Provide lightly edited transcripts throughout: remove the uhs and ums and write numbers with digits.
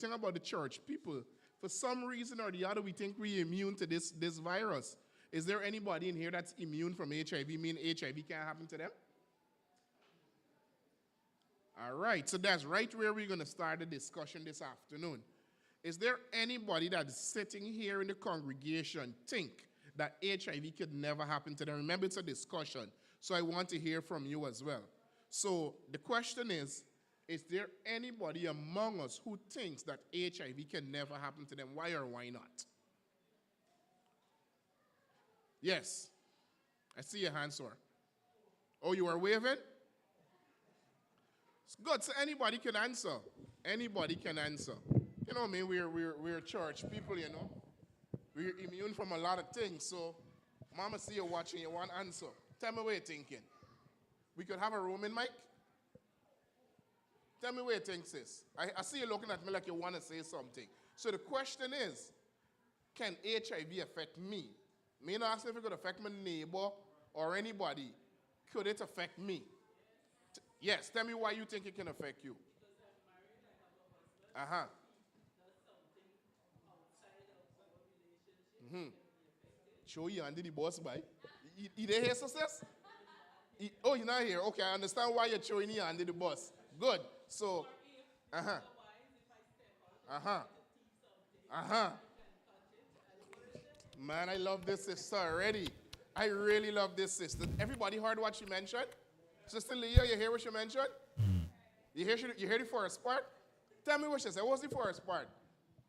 Think about the church people. For some reason or the other, we think we're immune to this virus. Is there anybody in here that's immune from HIV? Mean HIV can't happen to them? All right, so that's right where we're going to start the discussion this afternoon. Is there anybody that's sitting here in the congregation think that HIV could never happen to them? Remember, it's a discussion, so I want to hear from you as well. So the question is there anybody among us who thinks that HIV can never happen to them? Why or why not? Yes. I see your hand, sir. Oh, you are waving? It's good. So anybody can answer. Anybody can answer. You know what I mean? We're church people, you know. We're immune from a lot of things. So, Mama see you watching, you want answer. Tell me what you're thinking. We could have a roaming mic. Tell me what you think, sis. I see you looking at me like you want to say something. So the question is, can HIV affect me? Me not asking if it could affect my neighbor or anybody. Could it affect me? Yes, tell me why you think it can affect you. Uh-huh. Mm-hmm. Show you under the boss by. You there here, success? Oh, you're not here. Okay, I understand why you're showing you under the bus. Good. So, uh-huh. Uh-huh. Uh-huh. Man, I love this sister already. I really love this sister. Everybody heard what she mentioned? Sister Leah, you hear what she mentioned? You hear the forest part? Tell me what she said. What's the forest part?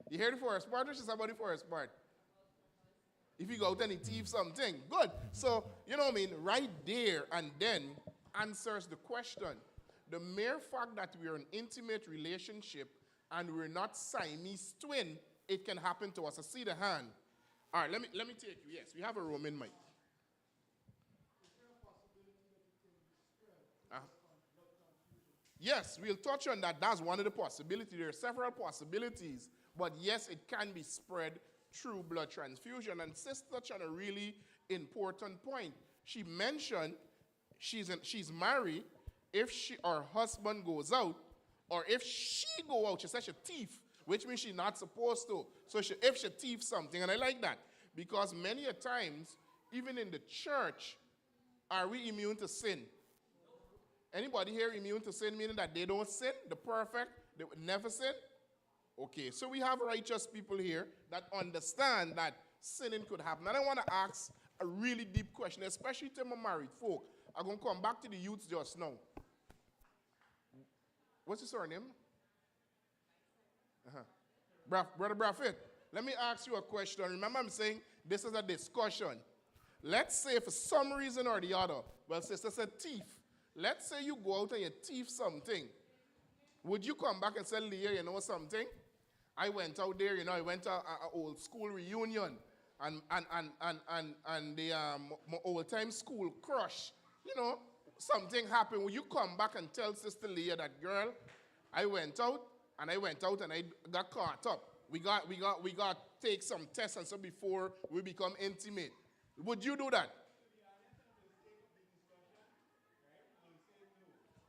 You hear the forest part? What she said about the forest part? If you go out and you thief something. Good. So, you know what I mean? Right there and then answers the question. The mere fact that we're in an intimate relationship and we're not Siamese twin, it can happen to us. I see the hand. All right, let me take you. Yes, we have a room in mind. Yes, we'll touch on that. That's one of the possibilities. There are several possibilities, but yes, it can be spread through blood transfusion. And sis touched on a really important point. She mentioned she's married. If her husband goes out, or if she go out, she says she thief, which means she's not supposed to. So if she thief something, and I like that, because many a times, even in the church, are we immune to sin? Anybody here immune to sin, meaning that they don't sin? The perfect, they would never sin? Okay, so we have righteous people here that understand that sinning could happen. And I want to ask a really deep question, especially to my married folk. I'm going to come back to the youths just now. What's your surname? Brother Braffett, let me ask you a question. Remember, I'm saying this is a discussion. Let's say for some reason or the other, well, sister said thief. Let's say you go out and you thief something. Would you come back and say, Leah, you know something? I went out there, you know, I went to an old school reunion and the my old-time school crush. You know, something happened. Will you come back and tell Sister Leah that, girl, I went out and I got caught up. We got to take some tests and so before we become intimate. Would you do that?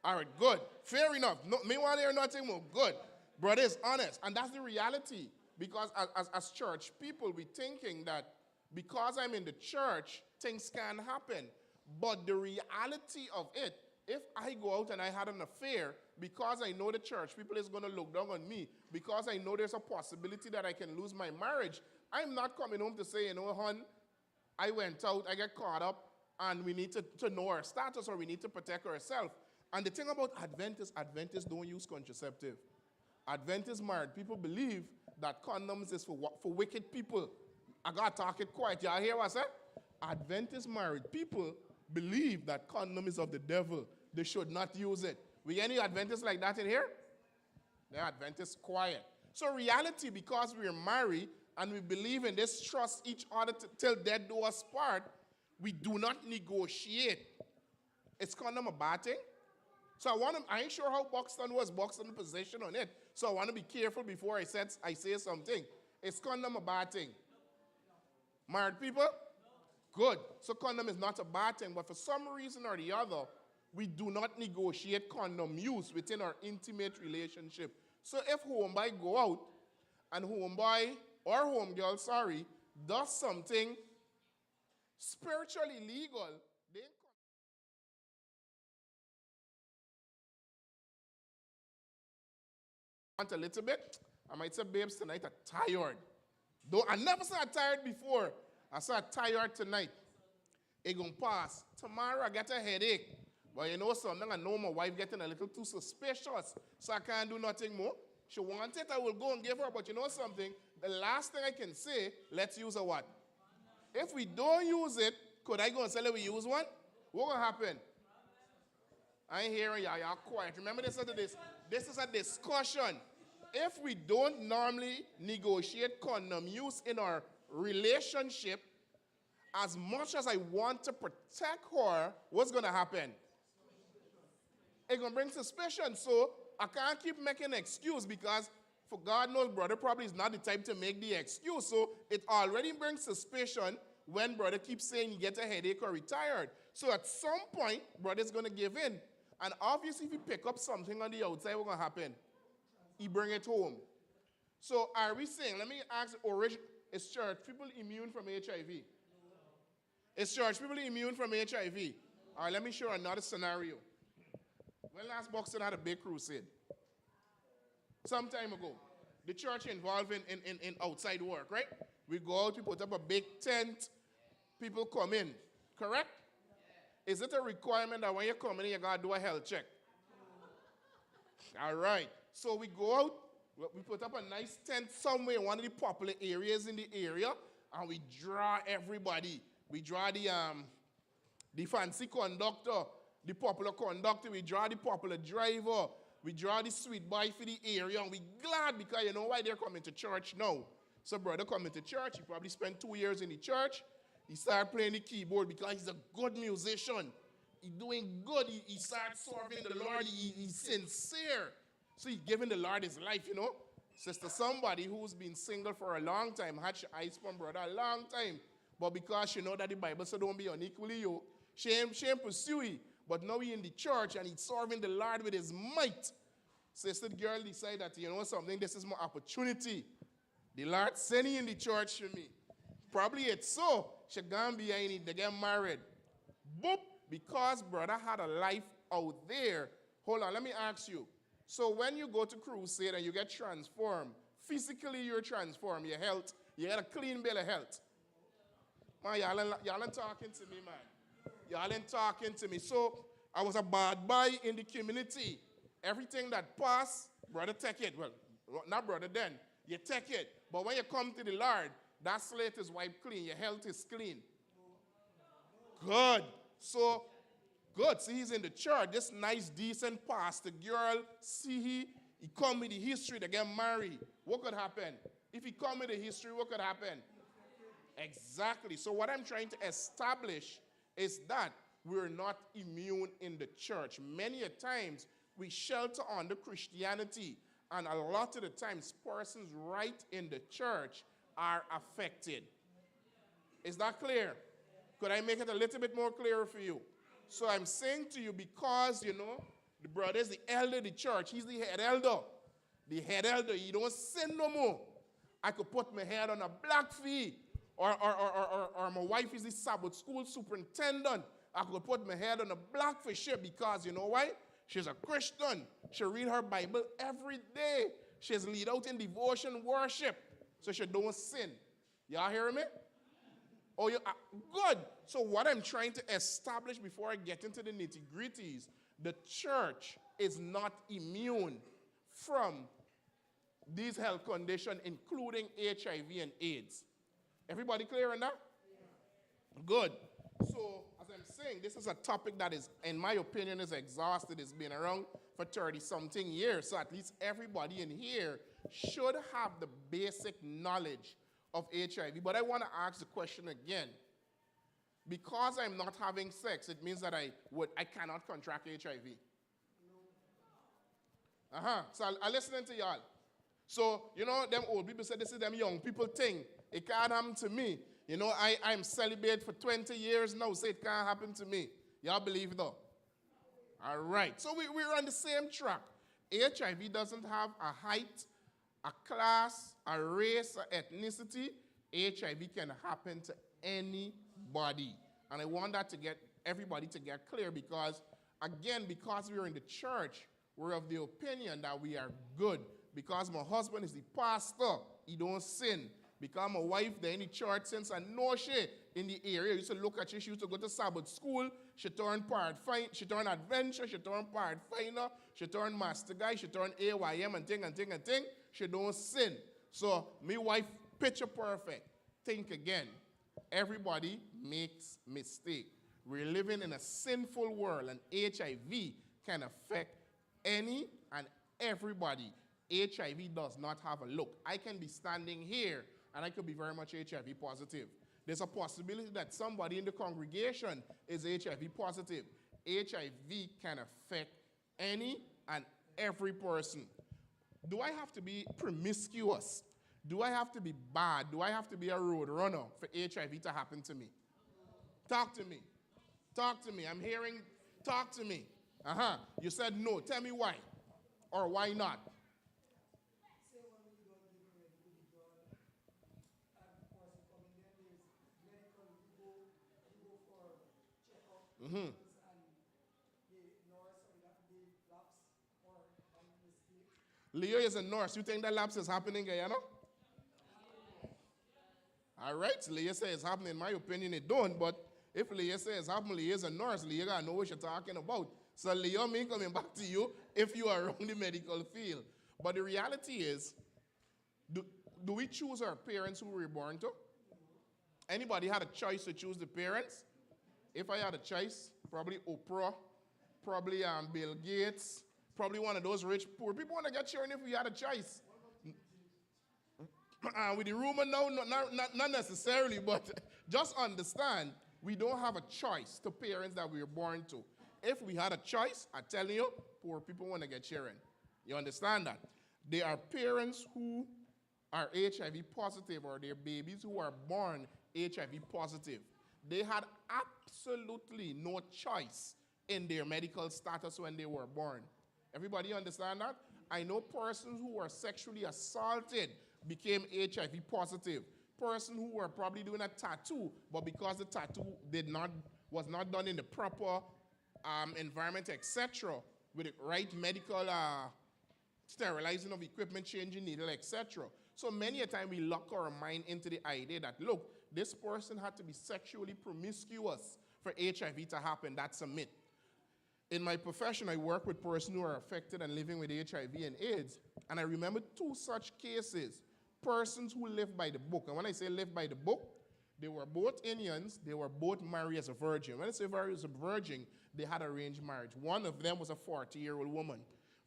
All right, good. Fair enough. No, me want to hear nothing more. Good. Brother is honest. And that's the reality. Because as church people, we're thinking that because I'm in the church, things can happen. But the reality of it, if I go out and I had an affair, because I know the church people is going to look down on me, because I know there's a possibility that I can lose my marriage, I'm not coming home to say, you know, hon, I went out, I got caught up, and we need to know our status or we need to protect ourselves. And the thing about Adventists don't use contraceptive. Adventist married people believe that condoms is for wicked people. I got to talk it quiet. Y'all hear what I said? Adventist married people believe that condom is of the devil. They should not use it. We any Adventists like that in here? They're Adventists quiet. So reality, because we're married and we believe in this, trust each other till death do us part, we do not negotiate. Is condom a bad thing? So I ain't sure how Buxton was, Buxton's position on it. So I want to be careful before I say something. Is condom a bad thing? Married people? Good. So condom is not a bad thing, but for some reason or the other, we do not negotiate condom use within our intimate relationship. So if homeboy go out and homeboy or homegirl, sorry, does something spiritually illegal, they want a little bit. I might say, babes, tonight I'm tired. Though I never said I'm tired before. I said I'm tired tonight. It gonna pass. Tomorrow I get a headache. But you know something, I know my wife getting a little too suspicious, so I can't do nothing more. She wants it, I will go and give her, but you know something? The last thing I can say, let's use a what? If we don't use it, could I go and say, let we use one? What will happen? I ain't hearing y'all, y'all quiet. Remember this is a discussion. If we don't normally negotiate condom use in our relationship, as much as I want to protect her, what's going to happen? It's going to bring suspicion. So I can't keep making an excuse because, for God knows, brother probably is not the type to make the excuse. So it already brings suspicion when brother keeps saying he gets a headache or retired. So at some point, brother's going to give in. And obviously, if he pick up something on the outside, what's going to happen? He bring it home. So are we saying, let me ask, is church people immune from HIV? Is church people immune from HIV? All right, let me show another scenario. When last Buxton had a big crusade? Some time ago. The church involved in outside work, right? We go out, we put up a big tent, people come in, correct? Is it a requirement that when you come in, you got to do a health check? All right. So we go out, we put up a nice tent somewhere in one of the popular areas in the area, and we draw everybody. We draw the fancy conductor, the popular conductor. We draw the popular driver. We draw the sweet boy for the area. And we glad because you know why they're coming to church now. So brother coming to church. He probably spent 2 years in the church. He started playing the keyboard because he's a good musician. He's doing good. He started serving the Lord. He's sincere. So he's giving the Lord his life, you know. Sister, somebody who's been single for a long time, had your eyes from brother a long time. But because she know that the Bible said don't be unequally yoked, she ain't pursue it. But now he in the church and he's serving the Lord with his might. Sister girl decided that, you know something, this is my opportunity. The Lord sent him in the church for me. Probably it's so. She gone behind it, they get married. Boop, because brother had a life out there. Hold on, let me ask you. So when you go to crusade and you get transformed, physically you're transformed, your health, you got a clean bill of health. Man, y'all ain't talking to me, man. Y'all ain't talking to me. So I was a bad boy in the community. Everything that passed, brother, take it. Well, not brother then. You take it. But when you come to the Lord, that slate is wiped clean. Your health is clean. Good. So, good. See, he's in the church. This nice, decent pastor girl. See, he come with the history. They get married. What could happen? If he come with the history, what could happen? Exactly. So what I'm trying to establish is that we're not immune in the church. Many a times, we shelter under Christianity. And a lot of the times, persons right in the church are affected. Is that clear? Could I make it a little bit more clearer for you? So I'm saying to you, because, you know, the brother is the elder of the church. He's the head elder. The head elder, he don't sin no more. I could put my head on a black fee. Or my wife is the Sabbath school superintendent. I could put my head on a black for sure because, you know why? She's a Christian. She read her Bible every day. She's lead out in devotion worship. So she don't sin. Y'all hearing me? Oh, you good. So what I'm trying to establish before I get into the nitty-gritties, the church is not immune from these health conditions, including HIV and AIDS. Everybody clear on that? Yeah. Good. So, as I'm saying, this is a topic that is, in my opinion, is exhausted. It's been around for 30-something years. So at least everybody in here should have the basic knowledge of HIV. But I want to ask the question again. Because I'm not having sex, it means that I cannot contract HIV. So I'm listening to y'all. So, you know, them old people say this is them young people thing. It can't happen to me. You know, I'm celibate for 20 years now, so it can't happen to me. Y'all believe though? All right. So we're on the same track. HIV doesn't have a height, a class, a race, a ethnicity, HIV can happen to anybody. And I want that to get everybody to get clear because, again, because we're in the church, we're of the opinion that we are good. Because my husband is the pastor, he don't sin. Because my wife, there in the church since I know she in the area. I used to look at she used to go to Sabbath school. She turned she turned adventure, she turned Pathfinder, she turned master guy, she turned AYM and thing. She don't sin. So my wife, picture perfect. Think again. Everybody makes mistake. We're living in a sinful world, and HIV can affect any and everybody. HIV does not have a look. I can be standing here, and I could be very much HIV positive. There's a possibility that somebody in the congregation is HIV positive. HIV can affect any and every person. Do I have to be promiscuous? Do I have to be bad? Do I have to be a road runner for HIV to happen to me? Talk to me. Talk to me. I'm hearing, talk to me. You said no. Tell me why. Or why not? Leo is a nurse. You think that lapse is happening, you know? All right, Leah says it's happening. In my opinion, it don't. But if Leah says it's happening, Leah is a nurse. Leah got to know what you're talking about. So Leah, me coming back to you if you are around the medical field. But the reality is, do we choose our parents who we were born to? Anybody had a choice to choose the parents? If I had a choice, probably Oprah, probably Bill Gates, probably one of those rich, poor people want to get children if we had a choice. With the rumor now, not necessarily, but just understand, we don't have a choice to parents that we were born to. If we had a choice, I tell you, poor people want to get children. You understand that? There are parents who are HIV positive or their babies who are born HIV positive. They had absolutely no choice in their medical status when they were born. Everybody understand that? I know persons who were sexually assaulted became HIV positive. Persons who were probably doing a tattoo, but because the tattoo was not done in the proper environment, etc., with the right medical sterilizing of equipment, changing needle, etc. So many a time we lock our mind into the idea that, look, this person had to be sexually promiscuous for HIV to happen. That's a myth. In my profession, I work with persons who are affected and living with HIV and AIDS, and I remember two such cases, persons who live by the book. And when I say live by the book, they were both Indians, they were both married as a virgin. When I say married as a virgin, they had arranged marriage. One of them was a 40-year-old woman.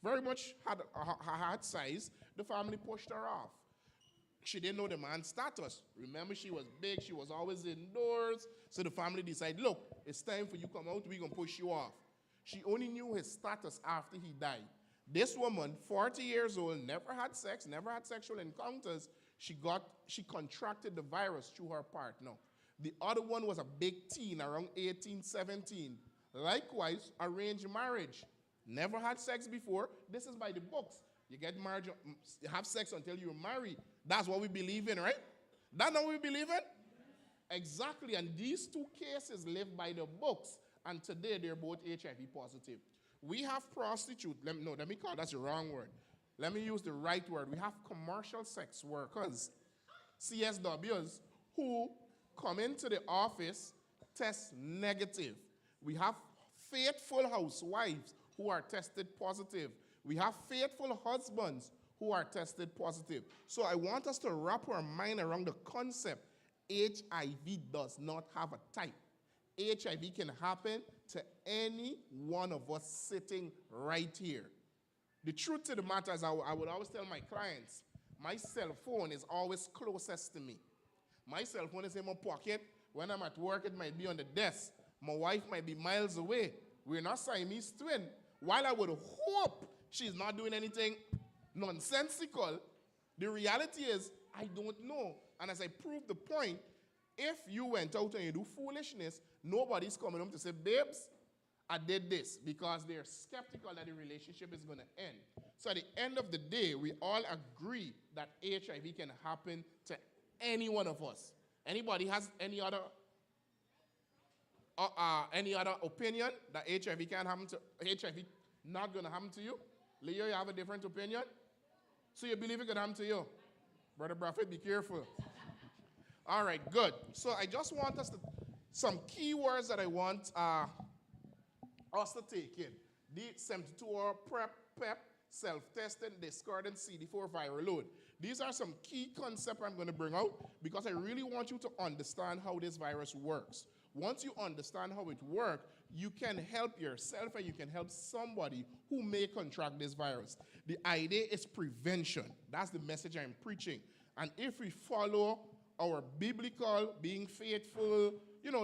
Very much had size. The family pushed her off. She didn't know the man's status. Remember, she was big, she was always indoors. So the family decided, look, it's time for you to come out, we're going to push you off. She only knew his status after he died. This woman, 40 years old, never had sex, never had sexual encounters. She contracted the virus through her partner. The other one was a big teen, around 18, 17. Likewise, arranged marriage. Never had sex before. This is by the books. You get married, you have sex until you're married. That's what we believe in, right? That's not what we believe in? Exactly, and these two cases live by the books, and today they're both HIV positive. We have prostitutes, let me call that's the wrong word. Let me use the right word. We have commercial sex workers, CSWs, who come into the office, test negative. We have faithful housewives who are tested positive. We have faithful husbands who are tested positive. So I want us to wrap our mind around the concept. HIV does not have a type. HIV can happen to any one of us sitting right here. The truth of the matter is, I would always tell my clients, my cell phone is always closest to me. My cell phone is in my pocket. When I'm at work, it might be on the desk. My wife might be miles away. We're not Siamese twin. While I would hope she's not doing anything nonsensical, the reality is I don't know. And as I proved the point, if you went out and you do foolishness, nobody's coming home to say, babes, I did this, because they're skeptical that the relationship is going to end. So at the end of the day, we all agree that HIV can happen to any one of us. Anybody has any other opinion that HIV can't happen to HIV not going to happen to you? Leo, you have a different opinion? So you believe it could happen to you? Brother Bradford, be careful. All right, good. So I just want us to, some key words that I want us to take in. The 72-hour PrEP, self-testing, discarding CD4 viral load. These are some key concepts I'm going to bring out because I really want you to understand how this virus works. Once you understand how it works, you can help yourself and you can help somebody who may contract this virus. The idea is prevention. That's the message I'm preaching. And if we follow our biblical, being faithful,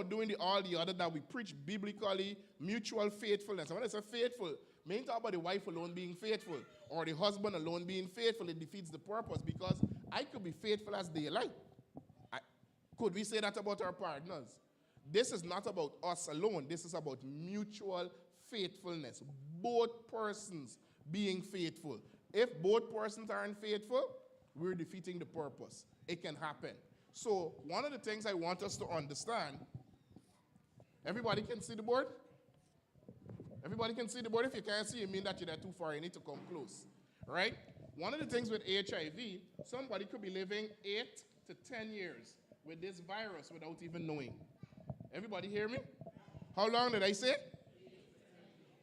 doing all the other that we preach biblically, mutual faithfulness. And when I say faithful, I mean talk about the wife alone being faithful or the husband alone being faithful. It defeats the purpose because I could be faithful as daylight. Could we say that about our partners? This is not about us alone. This is about mutual faithfulness. Both persons being faithful. If both persons aren't faithful, we're defeating the purpose. It can happen. So one of the things I want us to understand, everybody can see the board? Everybody can see the board? If you can't see, it means that you're there too far. You need to come close, right? One of the things with HIV, somebody could be living 8 to 10 years with this virus without even knowing. Everybody hear me? How long did I say?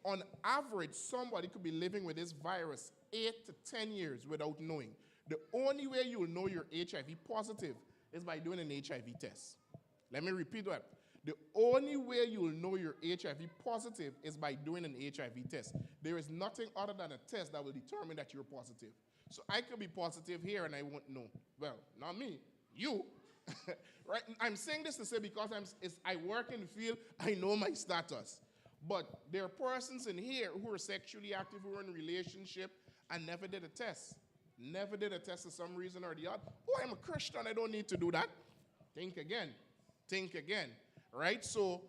On average, somebody could be living with this virus 8 to 10 years without knowing. The only way you'll know you're HIV positive is by doing an HIV test. Let me repeat that. The only way you'll know you're HIV positive is by doing an HIV test. There is nothing other than a test that will determine that you're positive. So I could be positive here and I won't know. Well, not me, you. Right? I'm saying this to say because I work in the field, I know my status. But there are persons in here who are sexually active, who are in a relationship, and never did a test. Never did a test for some reason or the other. Oh, I'm a Christian, I don't need to do that. Think again. Think again. Right? So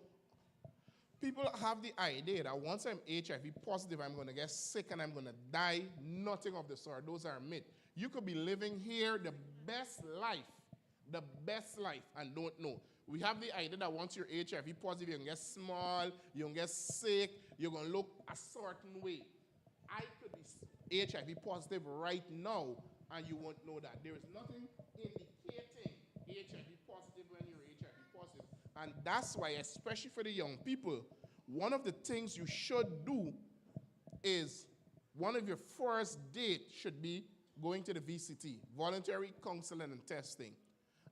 people have the idea that once I'm HIV positive, I'm going to get sick and I'm going to die. Nothing of the sort. Those are myths. You could be living here the best life, and don't know. We have the idea that once you're HIV positive, you're going to get small, you're going to get sick, you're going to look a certain way. I could be HIV positive right now, and you won't know that. There is nothing indicating HIV positive when you're HIV positive. And that's why, especially for the young people, one of the things you should do is one of your first dates should be going to the VCT, voluntary counseling and testing.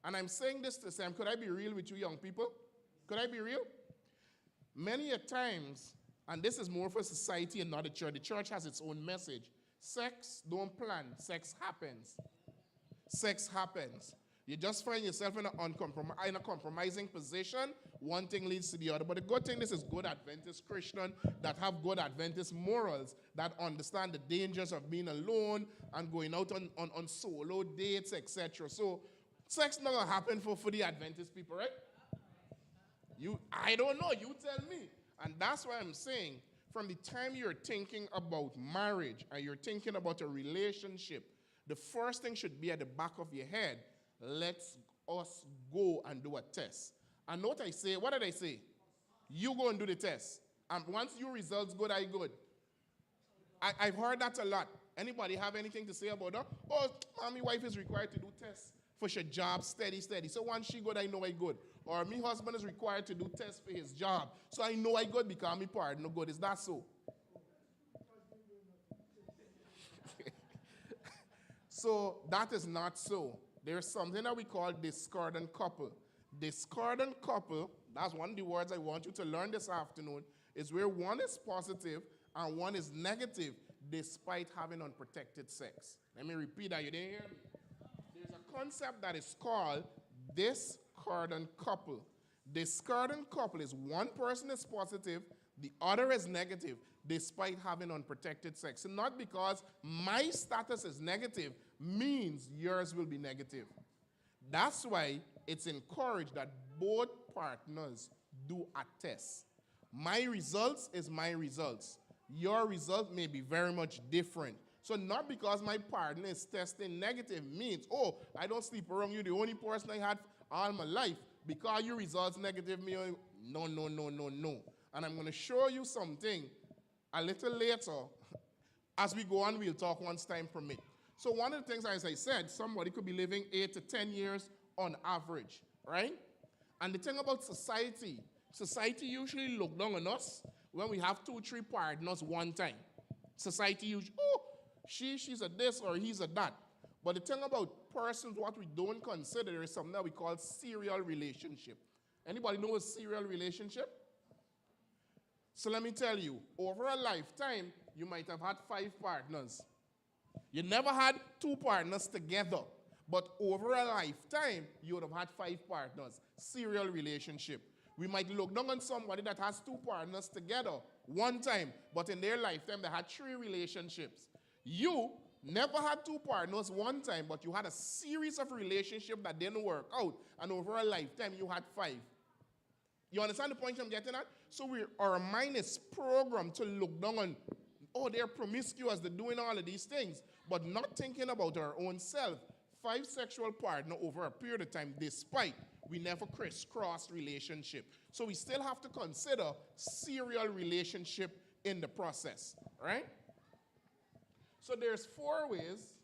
And I'm saying this to Sam, could I be real with you young people? Could I be real? Many a times, and this is more for society and not the church. The church has its own message. Sex, don't plan. Sex happens. Sex happens. You just find yourself in a compromising position. One thing leads to the other. But the good thing, this is good Adventist Christian that have good Adventist morals, that understand the dangers of being alone and going out on solo dates, etc. So sex not going to happen for the Adventist people, right? I don't know. You tell me. And that's why I'm saying, from the time you're thinking about marriage and you're thinking about a relationship, the first thing should be at the back of your head, let's us go and do a test. And what I say, what did I say? You go and do the test. And once your results good, I good. I've heard that a lot. Anybody have anything to say about that? Oh, my wife is required to do tests for her job, steady. So once she good, I know I good. Or my husband is required to do tests for his job. So I know I good because my part no good. Is that so? So that is not so. There's something that we call discordant couple. Discordant couple, that's one of the words I want you to learn this afternoon, is where one is positive and one is negative despite having unprotected sex. Let me repeat that. You didn't hear me? There's a concept that is called discordant couple. Discordant couple is one person is positive, the other is negative, despite having unprotected sex. And not because my status is negative means yours will be negative. That's why it's encouraged that both partners do a test. My results is my results. Your result may be very much different. So not because my partner is testing negative means, oh, I don't sleep around you, the only person I had all my life, because your results negative me. No, no, no, no, no. And I'm going to show you something a little later. As we go on, we'll talk once time permit. So one of the things, as I said, somebody could be living 8 to 10 years on average, right? And the thing about society usually look down on us when we have 2, 3 partners one time. Society usually, oh, she's a this or he's a that. But the thing about persons, what we don't consider is something that we call serial relationship. Anybody know a serial relationship? So let me tell you, over a lifetime, you might have had 5 partners. You never had 2 partners together. But over a lifetime, you would have had 5 partners. Serial relationship. We might look down on somebody that has 2 partners together one time, but in their lifetime, they had 3 relationships. You never had 2 partners one time, but you had a series of relationships that didn't work out, and over a lifetime, you had 5. You understand the point I'm getting at? So our mind is programmed to look down on, oh, they're promiscuous, they're doing all of these things, but not thinking about our own self. 5 sexual partners over a period of time, despite we never crisscross relationship. So we still have to consider serial relationship in the process, right? So there's 4 ways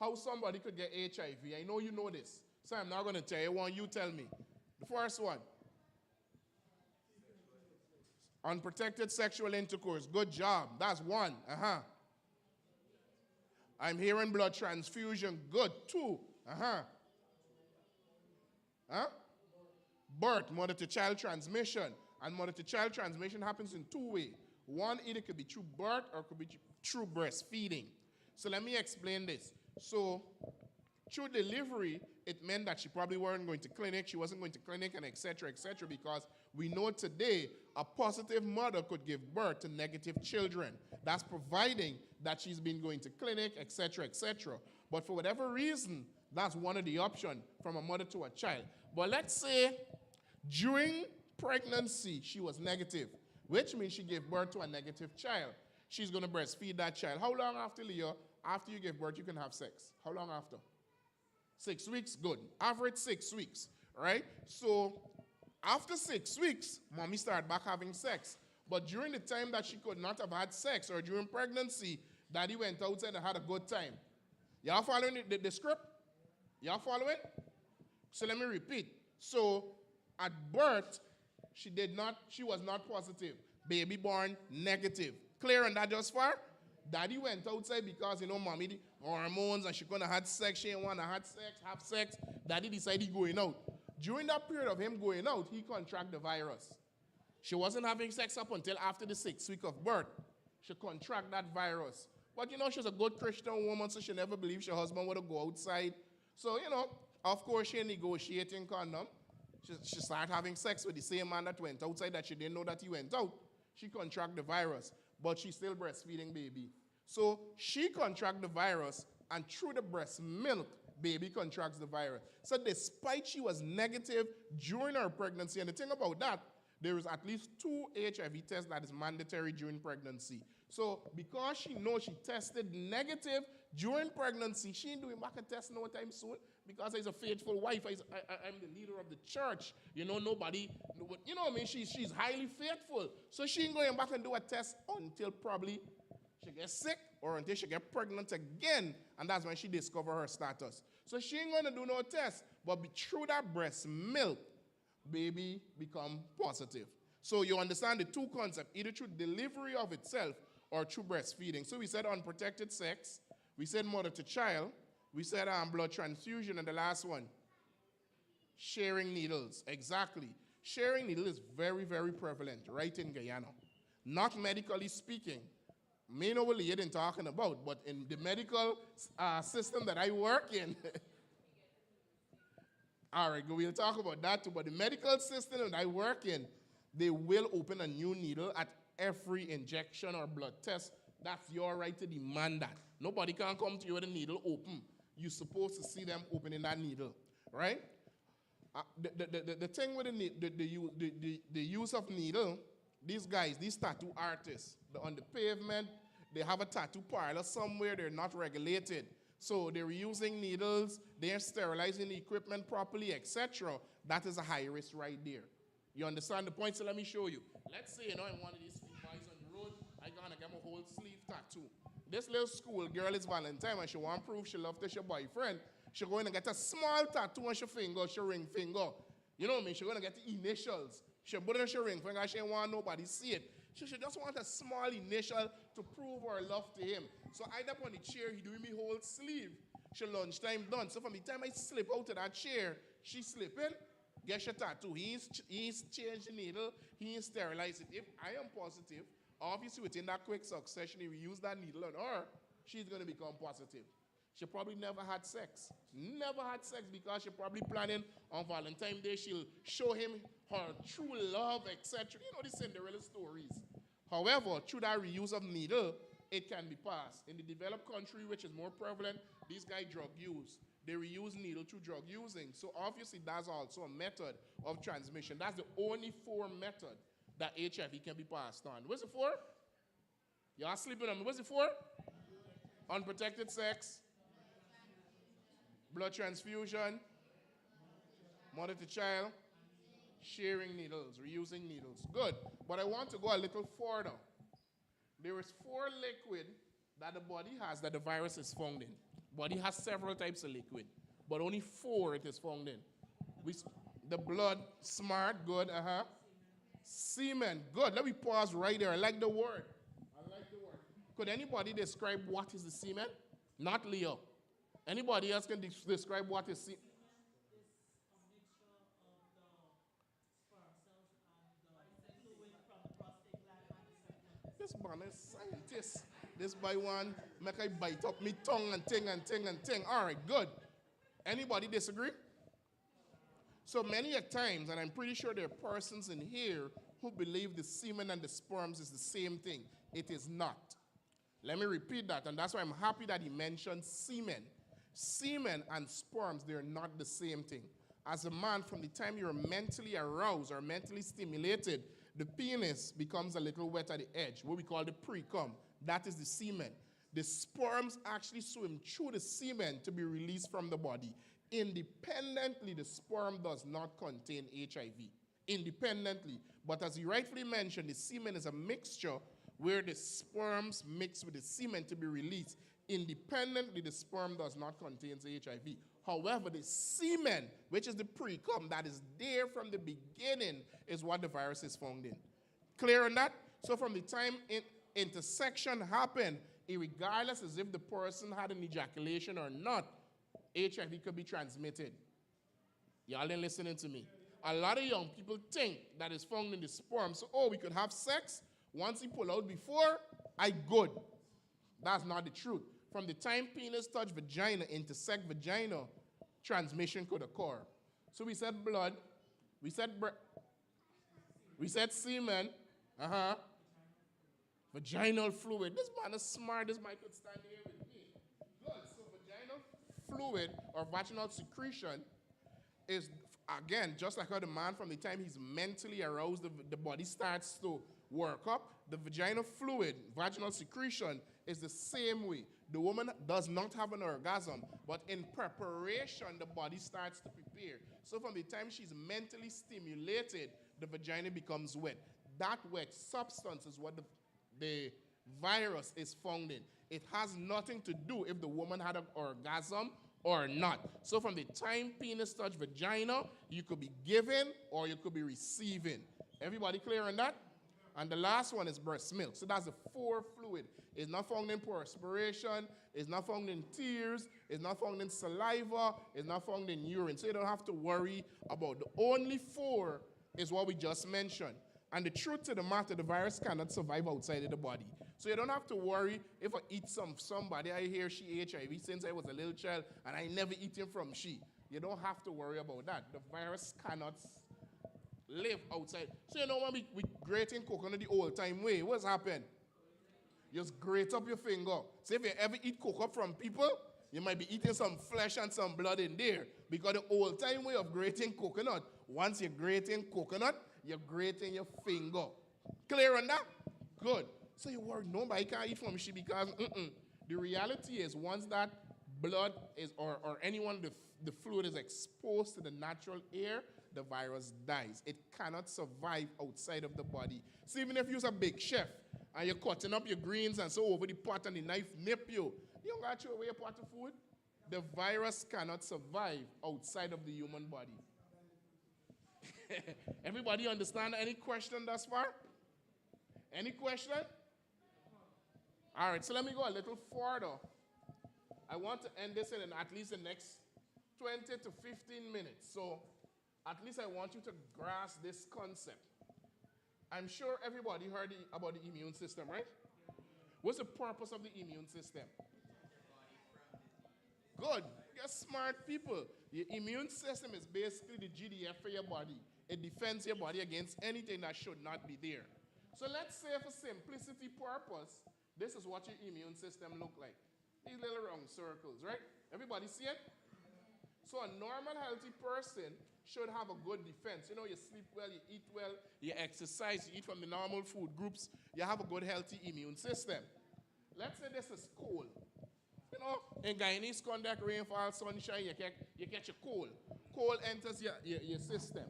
how somebody could get HIV. I know you know this, so I'm not going to tell you one. You tell me. The first one. Unprotected sexual intercourse. Good job. That's 1. I'm hearing blood transfusion. Good. 2. Birth, mother-to-child transmission. And mother-to-child transmission happens in 2 ways. One, either could be through birth or could be through breastfeeding. So let me explain this. So through delivery, it meant that she probably weren't going to clinic, she wasn't going to clinic, and et cetera, because we know today a positive mother could give birth to negative children. That's providing that she's been going to clinic, et cetera, But for whatever reason, that's one of the options from a mother to a child. But let's say during pregnancy, she was negative, which means she gave birth to a negative child. She's going to breastfeed that child. How long after, Leo, after you give birth, you can have sex? How long after? 6 weeks? Good. Average 6 weeks, right? So after 6 weeks, mommy started back having sex. But during the time that she could not have had sex or during pregnancy, daddy went outside and had a good time. Y'all following the script? Y'all following? So let me repeat. So at birth, she was not positive. Baby born negative. Clear on that just far? Daddy went outside because, mommy, the hormones, and she couldn't have sex. She didn't want to have sex. Daddy decided going out. During that period of him going out, he contracted the virus. She wasn't having sex up until after the 6th week of birth. She contracted that virus. But, she's a good Christian woman, so she never believed her husband would go outside. So, of course, she negotiating condom. She started having sex with the same man that went outside that she didn't know that he went out. She contracted the virus, but she's still breastfeeding baby. So she contracted the virus, and through the breast milk, baby contracts the virus. So despite she was negative during her pregnancy, and the thing about that, there is at least 2 HIV tests that is mandatory during pregnancy. So because she knows she tested negative during pregnancy, she ain't doing back a test no time soon because as a faithful wife, I'm the leader of the church. Nobody, she's highly faithful. So she ain't going back and do a test until probably she gets sick or until she gets pregnant again, and that's when she discovers her status. So she ain't going to do no test, but through that breast milk, baby become positive. So you understand the 2 concepts, either through delivery of itself or through breastfeeding. So we said unprotected sex, we said mother to child, we said blood transfusion, and the last one, sharing needles. Exactly. Sharing needles is very, very prevalent right in Guyana. Not medically speaking. May know what you're talking about, but in the medical system that I work in, all right, we'll talk about that too, but the medical system that I work in, they will open a new needle at every injection or blood test. That's your right to demand that. Nobody can come to you with a needle open. You're supposed to see them opening that needle, right? The thing with the use of needle, these guys, these tattoo artists, on the pavement, They have a tattoo parlor somewhere. They're not regulated. So they're using needles. They're sterilizing the equipment properly, etc. That is a high risk right there. You understand the point? So let me show you. Let's say, in one of these boys on the road, I gonna get my whole sleeve tattoo. This little school girl is Valentine, and she want to prove she loves her boyfriend. She going to get a small tattoo on her finger, her ring finger. You know what I mean? She's going to get the initials. She put it on her ring finger. She don't want nobody to see it. She just want a small initial to prove her love to him. So I up on the chair, he doing me whole sleeve. She lunchtime done. So from the time I slip out of that chair, she slipping, get your tattoo. He's changed the needle. He sterilized it. If I am positive, obviously within that quick succession, if we use that needle on her, she's going to become positive. She probably never had sex. Never had sex because she's probably planning on Valentine's Day she'll show him her true love, etc. You know the Cinderella stories. However, through that reuse of needle, it can be passed. In the developed country, which is more prevalent, these guys drug use. They reuse needle through drug using. So obviously that's also a method of transmission. That's the only form method that HIV can be passed on. What's it for? Y'all sleeping on me. What's it for? Unprotected sex. Blood transfusion, mother to child, sharing needles, reusing needles. Good. But I want to go a little further. There is 4 liquid that the body has that the virus is found in. Body has several types of liquid, but only 4 it is found in. The blood, smart, good, Semen, good. Let me pause right there. I like the word. Could anybody describe what is the semen? Not Leo. Anybody else can describe what is semen? This man is scientist. This by one, make I bite up me tongue and ting and ting and ting. All right, good. Anybody disagree? So many a times, and I'm pretty sure there are persons in here who believe the semen and the sperms is the same thing. It is not. Let me repeat that, and that's why I'm happy that he mentioned semen. Semen and sperms, they're not the same thing. As a man, from the time you're mentally aroused or mentally stimulated, the penis becomes a little wet at the edge, what we call the pre-cum. That is the semen. The sperms actually swim through the semen to be released from the body. Independently, the sperm does not contain HIV. Independently. But as you rightfully mentioned, the semen is a mixture where the sperms mix with the semen to be released. Independently, the sperm does not contain HIV. However, the semen, which is the pre-cum that is there from the beginning, is what the virus is found in. Clear on that? So from the time intersection happened, regardless as if the person had an ejaculation or not, HIV could be transmitted. Y'all ain't listening to me. A lot of young people think that it's found in the sperm. So, we could have sex. Once he pull out before, I good. That's not the truth. From the time penis touch vagina, intersect vagina, transmission could occur. So we said blood, we said semen, vaginal fluid. This man is smart. This man could stand here with me. Good. So vaginal fluid or vaginal secretion is, again, just like how the man from the time he's mentally aroused, the body starts to work up. The vaginal fluid, vaginal secretion, is the same way. The woman does not have an orgasm, but in preparation, the body starts to prepare. So from the time she's mentally stimulated, the vagina becomes wet. That wet substance is what the virus is found in. It has nothing to do if the woman had an orgasm or not. So from the time penis touch vagina, you could be giving or you could be receiving. Everybody clear on that? And the last one is breast milk. So that's the 4 fluid. It's not found in perspiration. It's not found in tears. It's not found in saliva. It's not found in urine. So you don't have to worry about. The only 4 is what we just mentioned. And the truth to the matter, the virus cannot survive outside of the body. So you don't have to worry if I eat somebody, I hear she HIV since I was a little child, and I never eaten from she. You don't have to worry about that. The virus cannot live outside. So you know when we grating coconut the old time way, what's happened? You just grate up your finger. So if you ever eat coconut from people, you might be eating some flesh and some blood in there. Because the old time way of grating coconut, once you're grating coconut, you're grating your finger. Clear on that? Good. So you worry, nobody can't eat from she because the reality is once that blood is or anyone the fluid is exposed to the natural air, the virus dies. It cannot survive outside of the body. So even if you're a big chef and you're cutting up your greens and so over the pot and the knife nip you don't got to throw away a pot of food. The virus cannot survive outside of the human body. Everybody understand? Any question thus far? Any question? All right, so let me go a little further. I want to end this in at least the next 20 to 15 minutes. So at least I want you to grasp this concept. I'm sure everybody heard about the immune system, right? What's the purpose of the immune system? Good. You're smart people. Your immune system is basically the GDF for your body. It defends your body against anything that should not be there. So let's say for simplicity purpose, this is what your immune system look like. These little round circles, right? Everybody see it? So a normal, healthy person should have a good defense. You know, you sleep well, you eat well, you exercise, you eat from the normal food groups, you have a good, healthy immune system. Let's say this is cold. You know, in Guyanese conduct, rainfall, sunshine, you catch a cold. Cold enters your system.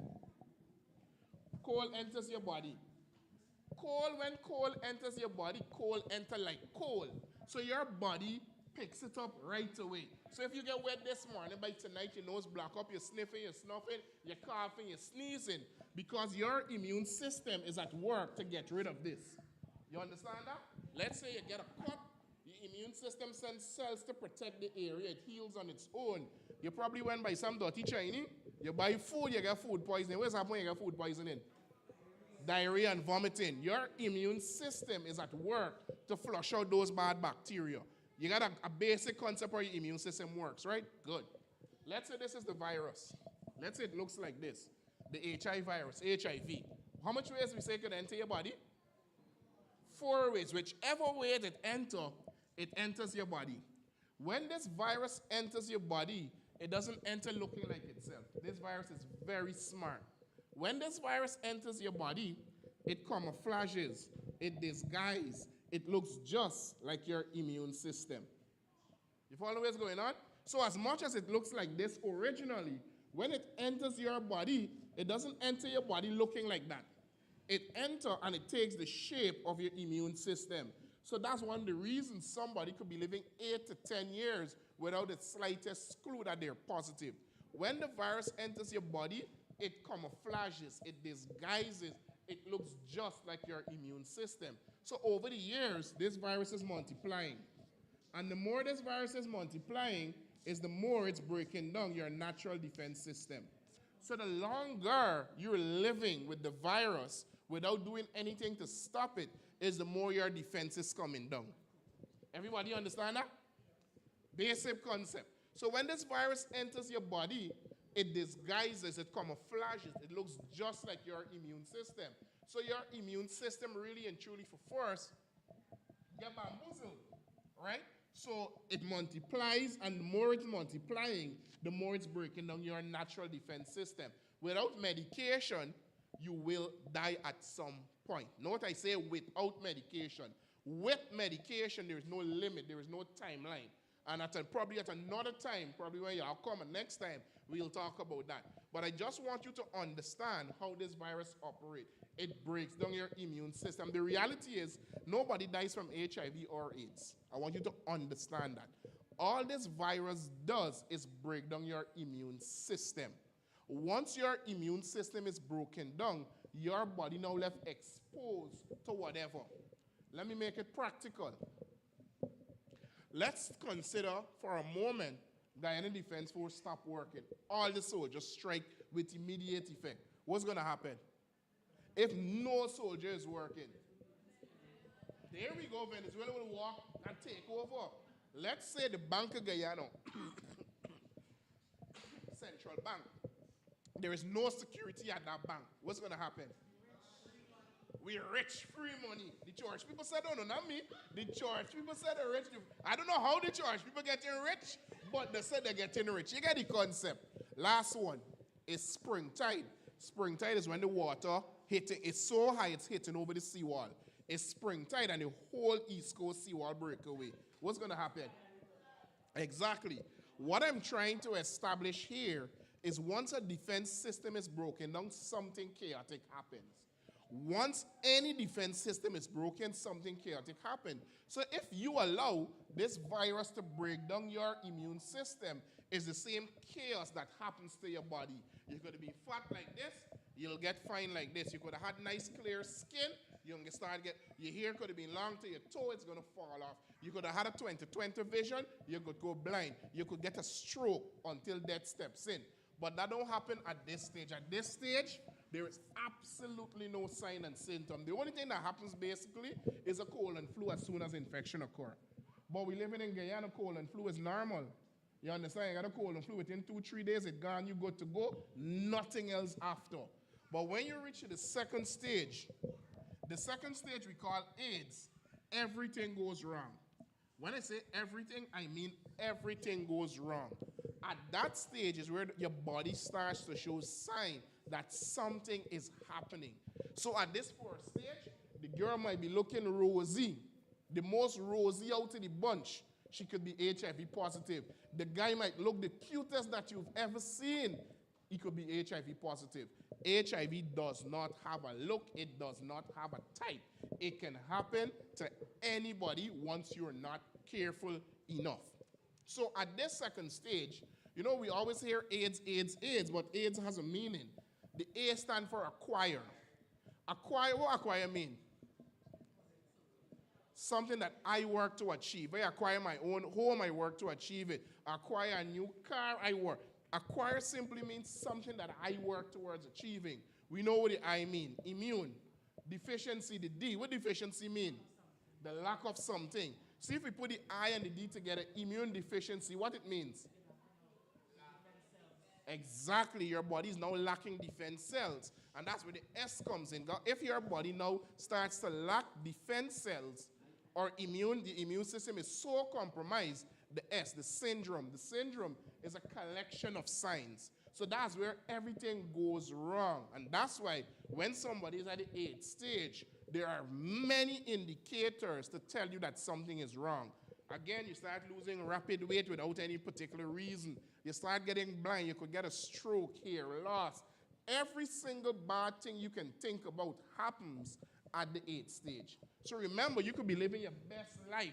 Cold enters your body. When cold enters your body, cold enter like cold. So your body picks it up right away. So if you get wet this morning, by tonight your nose block up, you're sniffing, you're snuffing, you're coughing, you're sneezing, because your immune system is at work to get rid of this. You understand that? Let's say you get a cut, your immune system sends cells to protect the area, it heals on its own. You probably went by some dirty Chinese, you buy food, you get food poisoning. What's happening when you get food poisoning? Diarrhea and vomiting. Your immune system is at work to flush out those bad bacteria. You got a basic concept how your immune system works, right? Good. Let's say this is the virus. Let's say it looks like this. The HIV virus, HIV. How much ways we say it could enter your body? 4 ways. Whichever way it enters your body. When this virus enters your body, it doesn't enter looking like itself. This virus is very smart. When this virus enters your body, it camouflages, it disguises, it looks just like your immune system. You follow what's going on? So as much as it looks like this originally, when it enters your body, it doesn't enter your body looking like that. It enters and it takes the shape of your immune system. So that's one of the reasons somebody could be living 8 to 10 years without the slightest clue that they're positive. When the virus enters your body, it camouflages, it disguises, it looks just like your immune system. So over the years, this virus is multiplying. And the more this virus is multiplying, is the more it's breaking down your natural defense system. So the longer you're living with the virus without doing anything to stop it, is the more your defense is coming down. Everybody understand that? Basic concept. So when this virus enters your body, it disguises, it camouflages, it looks just like your immune system. So your immune system really and truly for force get bamboozled, right? So it multiplies, and the more it's multiplying, the more it's breaking down your natural defense system. Without medication, you will die at some point. Note I say without medication. With medication, there is no limit, there is no timeline. And probably at another time, probably when y'all come and next time, we'll talk about that. But I just want you to understand how this virus operates. It breaks down your immune system. The reality is, nobody dies from HIV or AIDS. I want you to understand that. All this virus does is break down your immune system. Once your immune system is broken down, your body now left exposed to whatever. Let me make it practical. Let's consider for a moment Guyana Defense Force stop working. All the soldiers strike with immediate effect. What's going to happen? If no soldier is working, there we go, Venezuela will walk and take over. Let's say the Bank of Guyana, Central Bank, there is no security at that bank. What's going to happen? We're rich, free money. The church people said, oh, no, not me. The church people said they're rich. I don't know how the church people getting rich, but they said they're getting rich. You get the concept. Last one is spring tide. Spring tide is when the water hitting, it's so high it's hitting over the seawall. it's spring tide and the whole East Coast seawall break away. What's going to happen? Exactly. What I'm trying to establish here is once a defense system is broken down, something chaotic happens. Once any defense system is broken, something chaotic happens. So if you allow this virus to break down your immune system, it's the same chaos that happens to your body. You're going to be fat like this, you'll get fine like this. You could have had nice clear skin, you're going to start your hair could have been long to your toe, it's going to fall off. You could have had a 20/20 vision, you could go blind. You could get a stroke until death steps in. But that don't happen at this stage. At this stage, there is absolutely no sign and symptom. The only thing that happens basically is a cold and flu as soon as infection occur. But we living in Guyana, cold and flu is normal. You understand? You got a cold and flu within 2-3 days, it's gone, you good to go, nothing else after. But when you reach the second stage we call AIDS, everything goes wrong. When I say everything, I mean everything goes wrong. At that stage is where your body starts to show sign that something is happening. So at this first stage, the girl might be looking rosy, the most rosy out of the bunch. She could be HIV positive. The guy might look the cutest that you've ever seen. He could be HIV positive. HIV does not have a look. It does not have a type. It can happen to anybody once you're not careful enough. So at this second stage, you know, we always hear AIDS, AIDS, AIDS, but AIDS has a meaning. The A stands for acquire. Acquire, what acquire mean? Something that I work to achieve. I acquire my own home, I work to achieve it. Acquire a new car, I work. Acquire simply means something that I work towards achieving. We know what the I mean. Immune. Deficiency, the D. What deficiency mean? The lack of something. See, if we put the I and the D together, immune deficiency, what it means? Exactly. Your body is now lacking defense cells. And that's where the S comes in. If your body now starts to lack defense cells or the immune system is so compromised, the S, the syndrome is a collection of signs. So that's where everything goes wrong. And that's why when somebody is at the 8th stage, there are many indicators to tell you that something is wrong. Again, you start losing rapid weight without any particular reason. You start getting blind. You could get a stroke here, loss. Every single bad thing you can think about happens at the 8th stage. So remember, you could be living your best life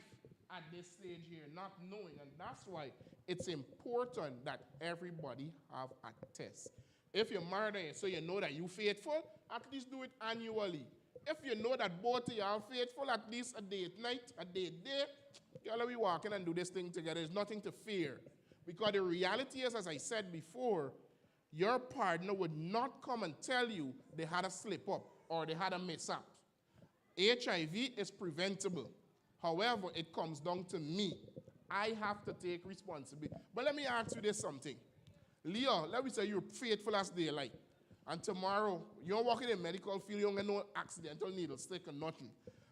at this stage here, not knowing. And that's why it's important that everybody have a test. If you're married, so you know that you're faithful, at least do it annually. If you know that both of you are faithful, at least a day at night, a day at day, y'all be walking and do this thing together. There's nothing to fear. Because the reality is, as I said before, your partner would not come and tell you they had a slip up or they had a mishap. HIV is preventable. However, it comes down to me. I have to take responsibility. But let me ask you this something. Leo, let me say you're faithful as daylight. And tomorrow, you're working in the medical field, you don't get no accidental needle stick or nothing.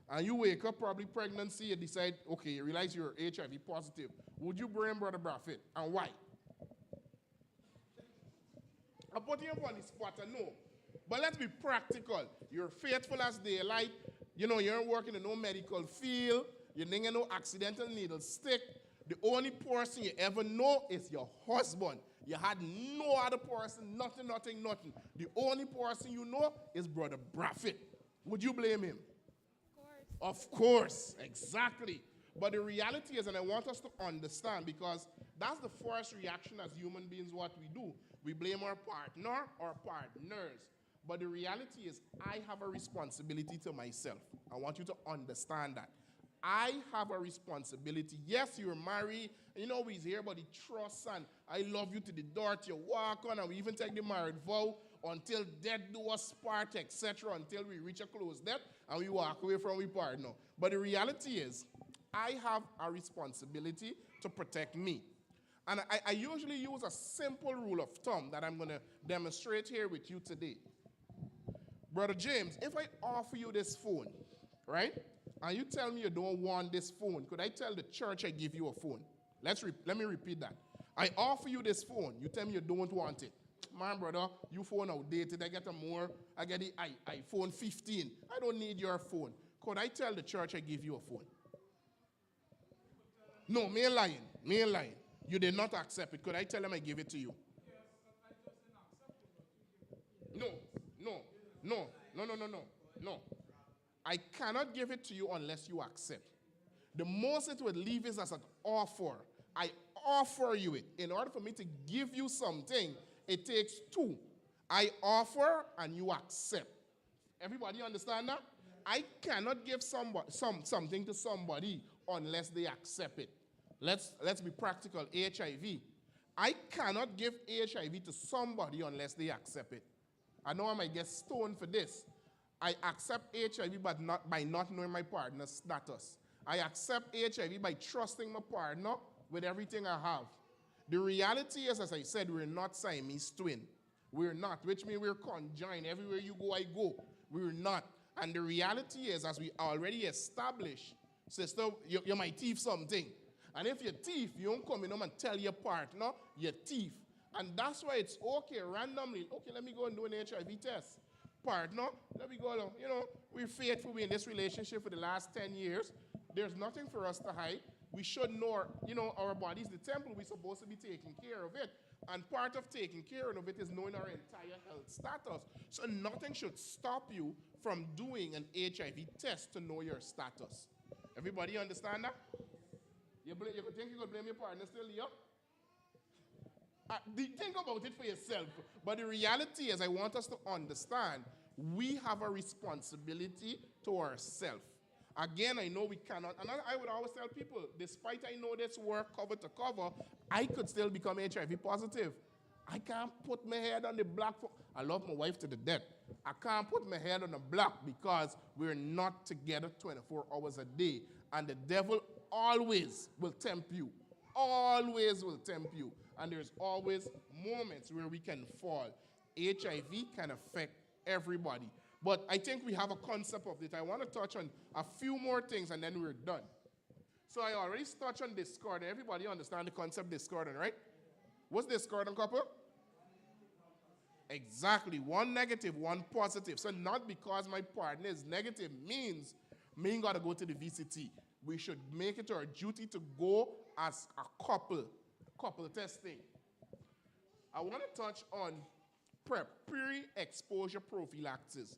And you wake up, probably pregnancy, you decide, okay, you realize you're HIV positive. Would you bring Brother Braffett? And why? I'm putting you on the spot, I know. But let's be practical. You're faithful as daylight. You know, you're working in no medical field. You didn't get no accidental needle stick. The only person you ever know is your husband. You had no other person, nothing. The only person you know is Brother Braffett. Would you blame him? Of course, exactly. But the reality is, and I want us to understand, because that's the first reaction as human beings, what we do. We blame our partner or partners. But the reality is, I have a responsibility to myself. I want you to understand that. I have a responsibility. Yes, you're married. You know, we hear about the trust and I love you to the dirt you walk on, and we even take the married vow until death do us part, etc., until we reach a close death and we walk away from our partner. But the reality is, I have a responsibility to protect me. And I usually use a simple rule of thumb that I'm going to demonstrate here with you today. Brother James, if I offer you this phone, right, and you tell me you don't want this phone, could I tell the church I give you a phone? Let me repeat that. I offer you this phone. You tell me you don't want it. Man, brother, your phone outdated. I get the iPhone 15. I don't need your phone. could I tell the church I give you a phone? No, me ain't lying. Me ain't lying. You did not accept it. Could I tell them I give it to you? No, no, no, no, no, no, no, no. I cannot give it to you unless you accept. The most it would leave is as an offer. I offer you it. In order for me to give you something, it takes two. I offer and you accept. Everybody understand that? I cannot give something to somebody unless they accept it. Let's be practical. HIV. I cannot give HIV to somebody unless they accept it. I know I might get stoned for this. I accept HIV but not by not knowing my partner's status. I accept HIV by trusting my partner with everything I have. The reality is, as I said, we're not Siamese twin. We're not, which means we're conjoined. Everywhere you go, I go. We're not. And the reality is, as we already established, sister, you might thief something. And if you thief, you don't come in home and tell your partner you thief. And that's why it's okay randomly. Okay, let me go and do an HIV test. Partner, let me go along. You know, we're faithful. We're in this relationship for the last 10 years. There's nothing for us to hide. We should know, our body's the temple. We're supposed to be taking care of it. And part of taking care of it is knowing our entire health status. So nothing should stop you from doing an HIV test to know your status. Everybody understand that? You think you could blame your partner still, yeah? Think about it for yourself. But the reality is, I want us to understand, we have a responsibility to ourselves. Again, I know we cannot, and I would always tell people, despite I know this work cover to cover, I could still become HIV positive. I can't put my head on the block. I love my wife to the death. I can't put my head on the block because we're not together 24 hours a day. And the devil always will tempt you. Always will tempt you. And there's always moments where we can fall. HIV can affect everybody. But I think we have a concept of it. I want to touch on a few more things and then we're done. So I already touched on discordant. Everybody understand the concept discordant, right? What's discordant, couple? Exactly. One negative, one positive. So not because my partner is negative means me got to go to the VCT. We should make it our duty to go as a couple testing. I want to touch on pre-exposure prophylaxis.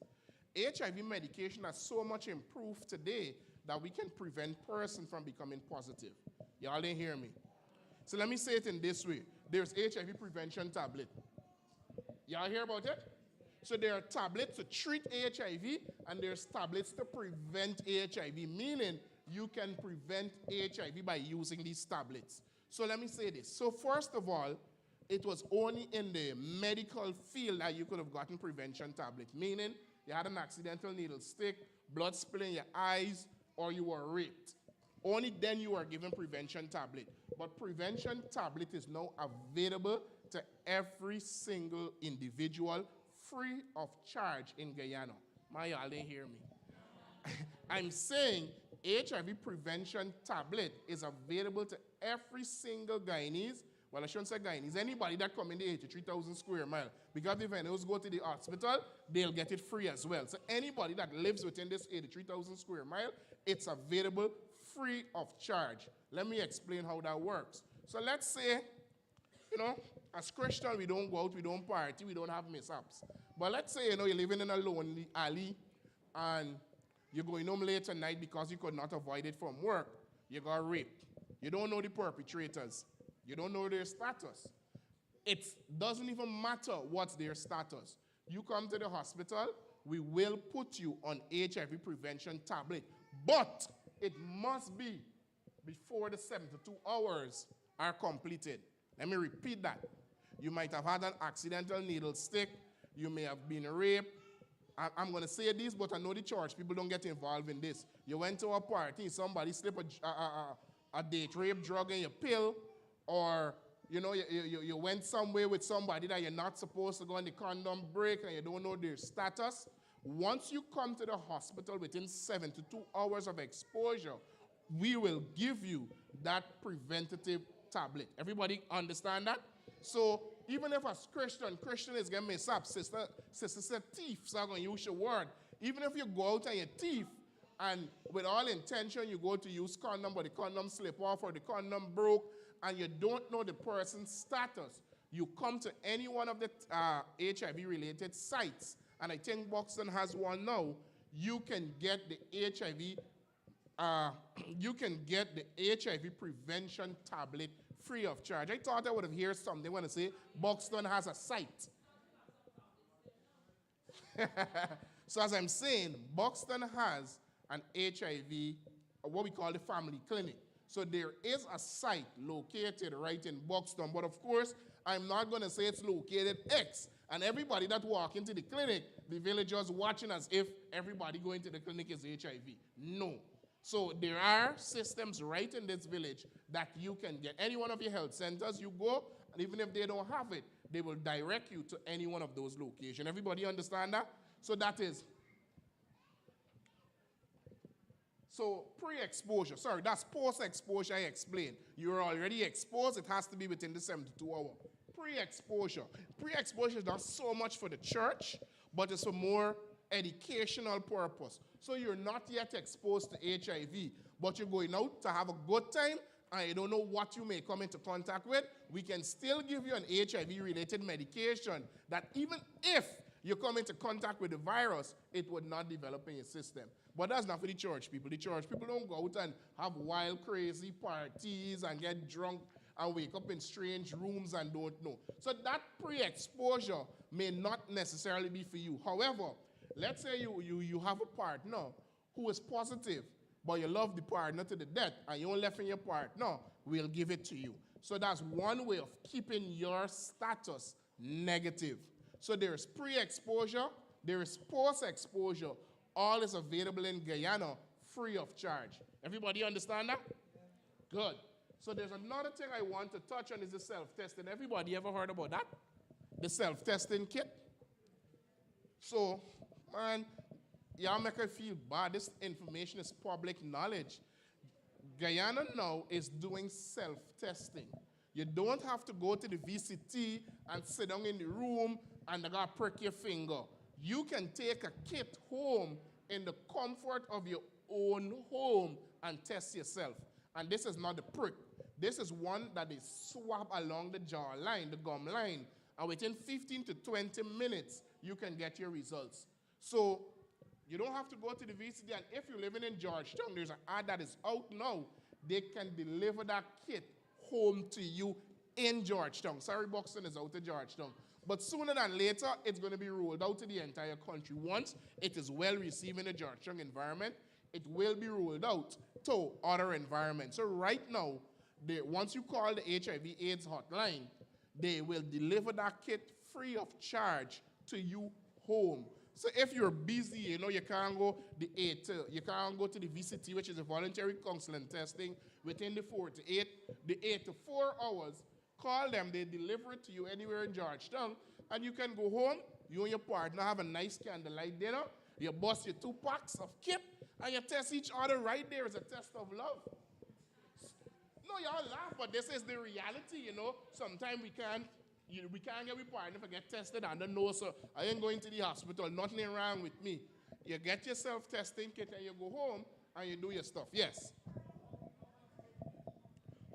HIV medication has so much improved today that we can prevent person from becoming positive. Y'all didn't hear me. So let me say it in this way. There's HIV prevention tablet. Y'all hear about it? So there are tablets to treat HIV and there's tablets to prevent HIV, meaning you can prevent HIV by using these tablets. So let me say this. So first of all, it was only in the medical field that you could have gotten prevention tablet, meaning you had an accidental needle stick, blood spill in your eyes, or you were raped. Only then you were given prevention tablet. But prevention tablet is now available to every single individual free of charge in Guyana. Y'all didn't hear me. I'm saying HIV prevention tablet is available to every single Guyanese. Well, I shouldn't say Guyanese. Anybody that come in the 83,000 square mile. Because if anyone go to the hospital, they'll get it free as well. So anybody that lives within this 83,000 square mile, it's available free of charge. Let me explain how that works. So let's say, as Christian, we don't go out, we don't party, we don't have mishaps. But let's say, you're living in a lonely alley and you're going home late at night because you could not avoid it from work. You got raped. You don't know the perpetrators. You don't know their status. It doesn't even matter what's their status. You come to the hospital, we will put you on HIV prevention tablet. But it must be before the 72 hours are completed. Let me repeat that. You might have had an accidental needle stick. You may have been raped. I'm going to say this, but I know the church people don't get involved in this. You went to a party, somebody slipped a date rape drug in your pill, or you went somewhere with somebody that you're not supposed to go on the condom break and you don't know their status. Once you come to the hospital within 72 hours of exposure, we will give you that preventative tablet. Everybody understand that? So even if a Christian is getting messed up, sister said thief, so I'm going to use your word. Even if you go out and you thief and with all intention, you go to use condom, but the condom slip off or the condom broke, and you don't know the person's status, you come to any one of the HIV-related sites, and I think Buxton has one now, you can get the HIV prevention tablet free of charge. I thought I would have heard something when I say Buxton has a site. So as I'm saying, Buxton has an HIV, what we call the family clinic. So there is a site located right in Buxton, but of course, I'm not going to say it's located X. And everybody that walk into the clinic, the villagers watching as if everybody going to the clinic is HIV. No. So there are systems right in this village that you can get. Any one of your health centers, you go, and even if they don't have it, they will direct you to any one of those locations. Everybody understand that? So that is, so pre-exposure, sorry, that's post-exposure I explained. You're already exposed, it has to be within the 72 hours. Pre-exposure. Pre-exposure is not so much for the church, but it's for more educational purpose. So you're not yet exposed to HIV, but you're going out to have a good time, and you don't know what you may come into contact with. We can still give you an HIV-related medication that even if you come into contact with the virus, it would not develop in your system. But that's not for the church people. The church people don't go out and have wild, crazy parties and get drunk and wake up in strange rooms and don't know. So that pre-exposure may not necessarily be for you. However, let's say you have a partner who is positive, but you love the partner to the death, and you don't left in your partner, we'll give it to you. So that's one way of keeping your status negative. So there is pre-exposure, there is post-exposure. All is available in Guyana free of charge. Everybody understand that? Good. So there's another thing I want to touch on is the self-testing. Everybody ever heard about that? The self-testing kit? So, man, y'all make me feel bad. This information is public knowledge. Guyana now is doing self-testing. You don't have to go to the VCT and sit down in the room and they gotta prick your finger. You can take a kit home in the comfort of your own home and test yourself. And this is not the prick. This is one that is swabbed along the jaw line, the gum line, and within 15 to 20 minutes, you can get your results. So you don't have to go to the VCT, and if you're living in Georgetown, there's an ad that is out now. They can deliver that kit home to you in Georgetown. Sorry, Buxton is out of Georgetown. But sooner than later, it's going to be rolled out to the entire country. Once it is well received in the Georgetown environment, it will be rolled out to other environments. So right now, once you call the HIV/AIDS hotline, they will deliver that kit free of charge to you home. So if you're busy, you can't go to the VCT, which is a voluntary counseling testing, within the 8 to 4 hours. Call them, they deliver it to you anywhere in Georgetown, and you can go home, you and your partner have a nice candlelight dinner, you bust your 2 packs of kit, and you test each other right there as a test of love. No, y'all laugh, but this is the reality, Sometimes we can't get my partner to get tested and don't know, so I ain't going to the hospital, nothing wrong with me. You get your self-testing kit and you go home and you do your stuff. Yes.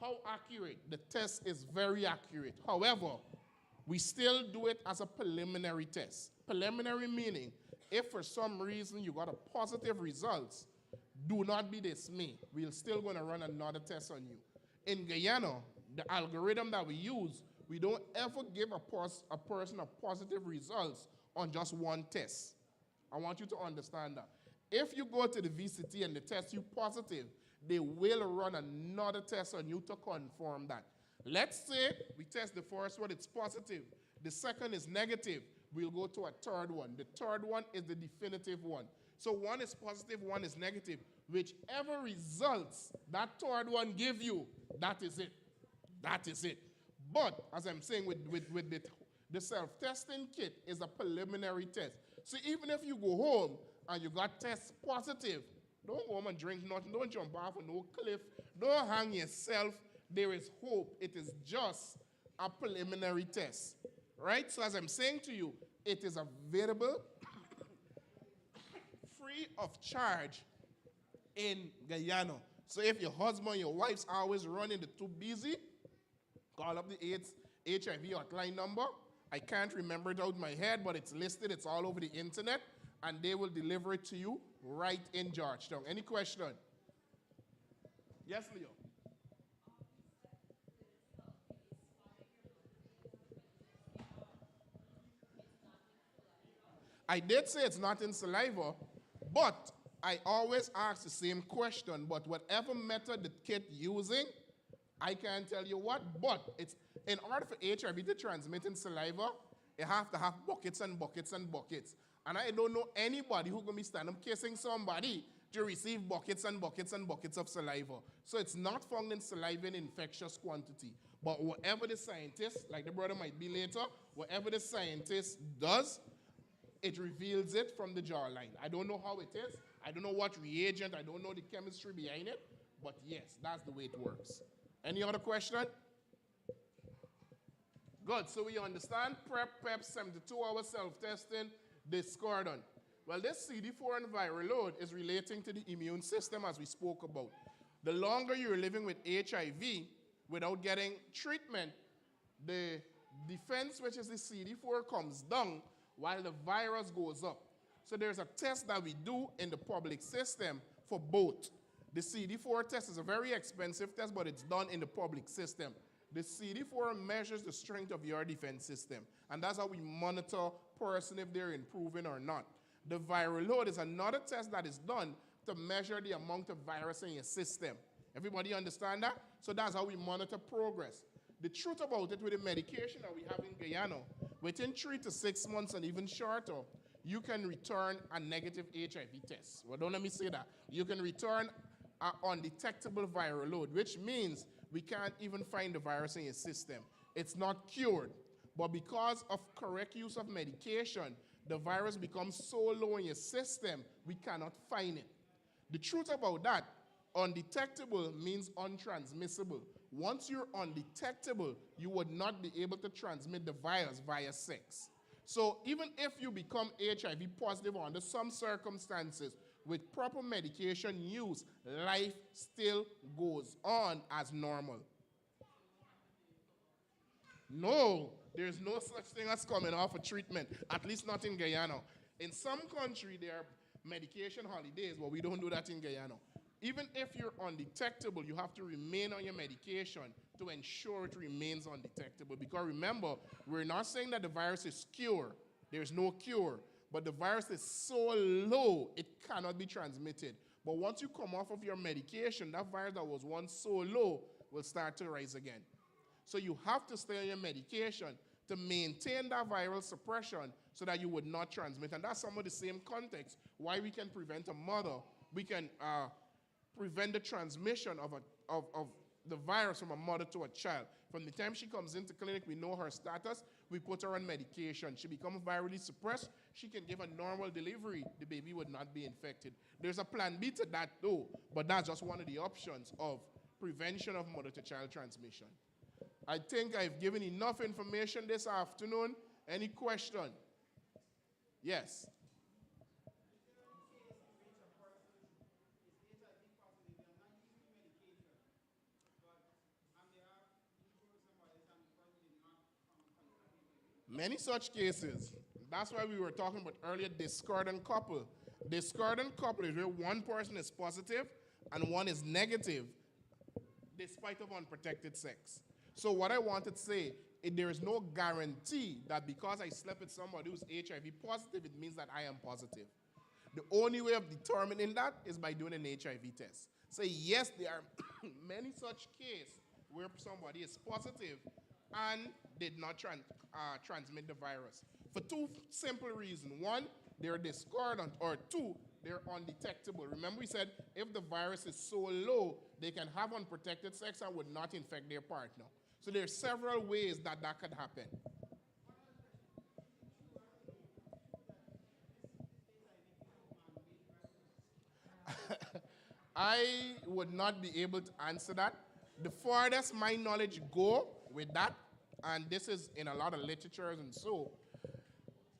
How accurate? The test is very accurate. However, we still do it as a preliminary test. Preliminary meaning, if for some reason you got a positive results, do not be dismayed. We're still going to run another test on you. In Guyana, the algorithm that we use, we don't ever give a person a positive results on just one test. I want you to understand that. If you go to the VCT and they test you positive, they will run another test on you to confirm that. Let's say we test the first one, it's positive. The second is negative. We'll go to a third one. The third one is the definitive one. So one is positive, one is negative. Whichever results that third one give you, that is it. That is it. But, as I'm saying, with the self-testing kit is a preliminary test. So even if you go home and you got test positive, don't go home and drink nothing. Don't jump off of no cliff. Don't hang yourself. There is hope. It is just a preliminary test. Right? So as I'm saying to you, it is available free of charge in Guyana. So if your husband, your wife's always running, they're too busy, call up the AIDS HIV hotline number. I can't remember it out of my head, but it's listed. It's all over the internet, and they will deliver it to you right in Georgetown. Any question? Yes, Leo? I did say it's not in saliva, but I always ask the same question. But whatever method the kid using, I can't tell you what, but it's in order for HIV to transmit in saliva, you have to have buckets and buckets and buckets. And I don't know anybody who's going to be standing up kissing somebody to receive buckets and buckets and buckets of saliva. So it's not found in saliva in infectious quantity. But whatever the scientist, like the brother might be later, whatever the scientist does, it reveals it from the jawline. I don't know how it is. I don't know what reagent. I don't know the chemistry behind it. But yes, that's the way it works. Any other question? Good. So we understand PrEP, PEP, 72-hour self-testing, discordant. Well, this CD4 and viral load is relating to the immune system as we spoke about. The longer you're living with HIV without getting treatment, the defense, which is the CD4, comes down while the virus goes up. So there's a test that we do in the public system for both. The CD4 test is a very expensive test, but it's done in the public system. The CD4 measures the strength of your defense system, and that's how we monitor person if they're improving or not. The viral load is another test that is done to measure the amount of virus in your system. Everybody understand that? So that's how we monitor progress. The truth about it with the medication that we have in Guyana, within 3 to 6 months and even shorter, you can return a negative HIV test. Well, don't let me say that. You can return an undetectable viral load, which means we can't even find the virus in your system. It's not cured, but because of correct use of medication, the virus becomes so low in your system, we cannot find it. The truth about that, undetectable means untransmissible. Once you're undetectable, you would not be able to transmit the virus via sex. So even if you become HIV positive under some circumstances, with proper medication use, life still goes on as normal. No, there's no such thing as coming off a treatment, at least not in Guyana. In some country, there are medication holidays, but we don't do that in Guyana. Even if you're undetectable, you have to remain on your medication to ensure it remains undetectable. Because remember, we're not saying that the virus is cured. There's no cure. But the virus is so low, it cannot be transmitted. But once you come off of your medication, that virus that was once so low will start to rise again. So you have to stay on your medication to maintain that viral suppression so that you would not transmit. And that's some of the same context why we can prevent a mother. We can prevent the transmission of the virus from a mother to a child. From the time she comes into clinic, we know her status. We put her on medication. She becomes virally suppressed. She can give a normal delivery. The baby would not be infected. There's a plan B to that, though, but that's just one of the options of prevention of mother-to-child transmission. I think I've given enough information this afternoon. Any question? Yes. Many such cases. That's why we were talking about earlier discordant couple. Discordant couple is where one person is positive and one is negative despite of unprotected sex. So what I wanted to say, there is no guarantee that because I slept with somebody who's HIV positive, it means that I am positive. The only way of determining that is by doing an HIV test. So yes, there are many such cases where somebody is positive and did not transmit the virus. For two simple reasons. One, they're discordant, or two, they're undetectable. Remember we said if the virus is so low, they can have unprotected sex and would not infect their partner. So there are several ways that that could happen. I would not be able to answer that. The farthest my knowledge go with that, and this is in a lot of literatures and so,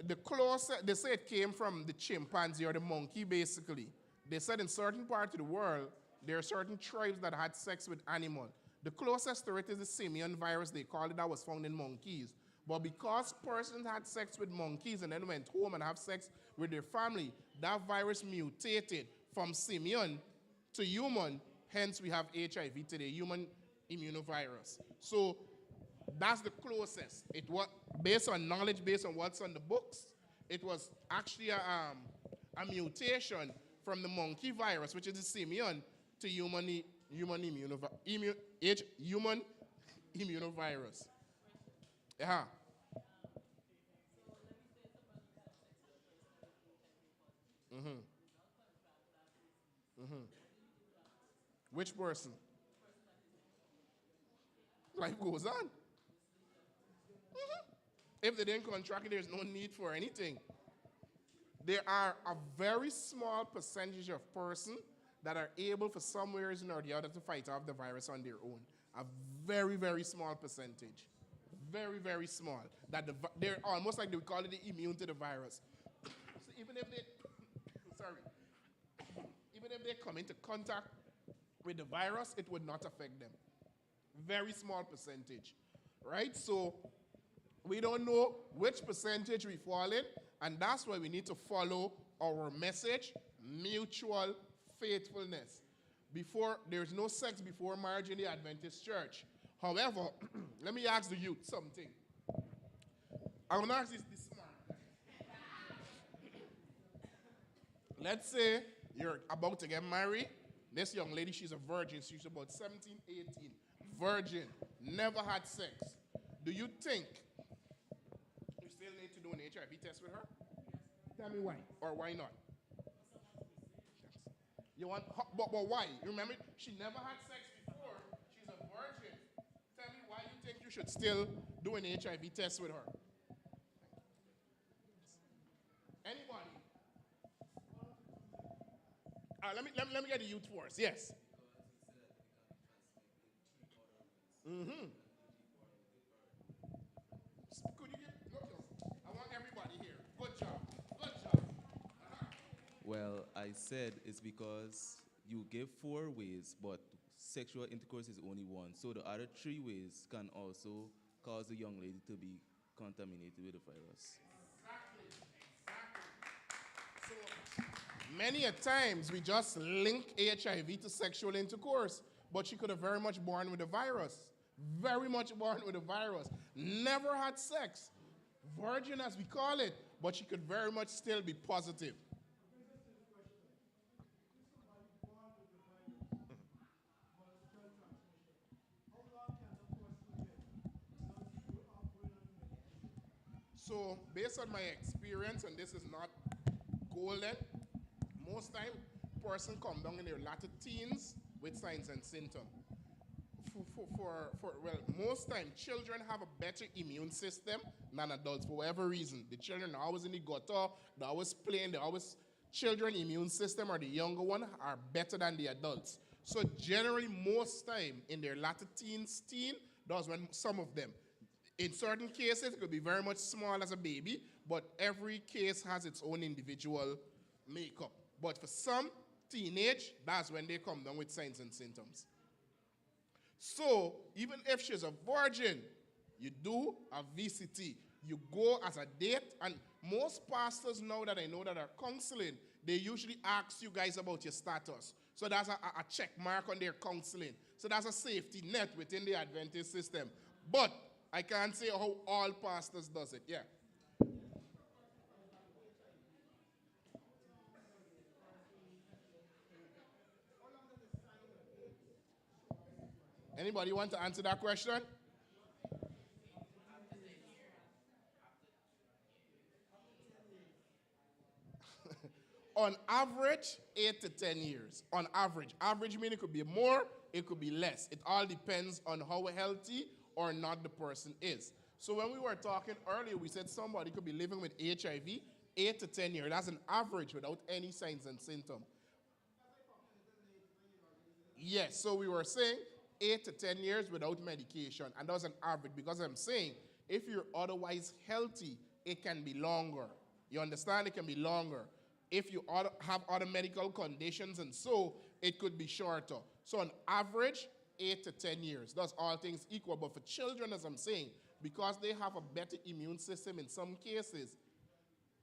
the closer, they say it came from the chimpanzee or the monkey basically. They said in certain parts of the world, there are certain tribes that had sex with animals. The closest to it is the simian virus, they call it, that was found in monkeys. But because persons had sex with monkeys and then went home and have sex with their family, that virus mutated from simian to human. Hence, we have HIV today, human immunovirus. So that's the closest. It was based on knowledge, based on what's on the books. It was actually a mutation from the monkey virus, which is the simian, to human immunovirus. Yeah. Which person? Life goes on. If they didn't contract it, there's no need for anything. There are a very small percentage of persons that are able, for some reason or the other, to fight off the virus on their own. A very, very small percentage. Very, very small. They're almost like they would call it immune to the virus. So even if they, sorry, even if they come into contact with the virus, it would not affect them. Very small percentage, right? So we don't know which percentage we fall in, and that's why we need to follow our message, mutual faithfulness. There's no sex before marriage in the Adventist church. However, let me ask the youth something. I want to ask this morning. Let's say you're about to get married. This young lady, she's a virgin. She's about 17, 18. Virgin. Never had sex. Do you think you still need to do an HIV test with her? Tell me why. Or why not? You want, but why? You remember, she never had sex before. She's a virgin. Tell me why you think you should still do an HIV test with her. Anybody? Let me get the youth first. Yes. Mm-hmm. Could you get, look, I want everybody here. Good job. Good job. Well, I said it's because you give 4 ways, but sexual intercourse is only one. So the other 3 ways can also cause the young lady to be contaminated with the virus. So many a times we just link HIV to sexual intercourse, but she could have very much born with the virus. Very much born with the virus. Never had sex. Virgin as we call it, but she could very much still be positive. So based on my experience, and this is not golden, most time person come down in their latter teens with signs and symptoms. Well, most time children have a better immune system than adults for whatever reason. The children are always in the gutter, they're always playing, children immune system or the younger one are better than the adults. So generally most time in their latter teens, that's when some of them. In certain cases, it could be very much small as a baby, but every case has its own individual makeup. But for some, teenage, that's when they come down with signs and symptoms. So even if she's a virgin, you do a VCT. You go as a date, and most pastors now that I know that are counseling, they usually ask you guys about your status. So that's a check mark on their counseling. So that's a safety net within the Adventist system. But I can't say how all pastors does it. Yeah. Anybody want to answer that question? On average, 8 to 10 years. On average. Average meaning it could be more, it could be less. It all depends on how healthy or not the person is. So when we were talking earlier, we said somebody could be living with HIV 8 to 10 years. That's an average without any signs and symptoms. Yes, so we were saying 8 to 10 years without medication, and that was an average because I'm saying if you're otherwise healthy, it can be longer. You understand? It can be longer. If you have other medical conditions and so, it could be shorter. So on average, 8 to 10 years. That's all things equal. But for children, as I'm saying, because they have a better immune system in some cases,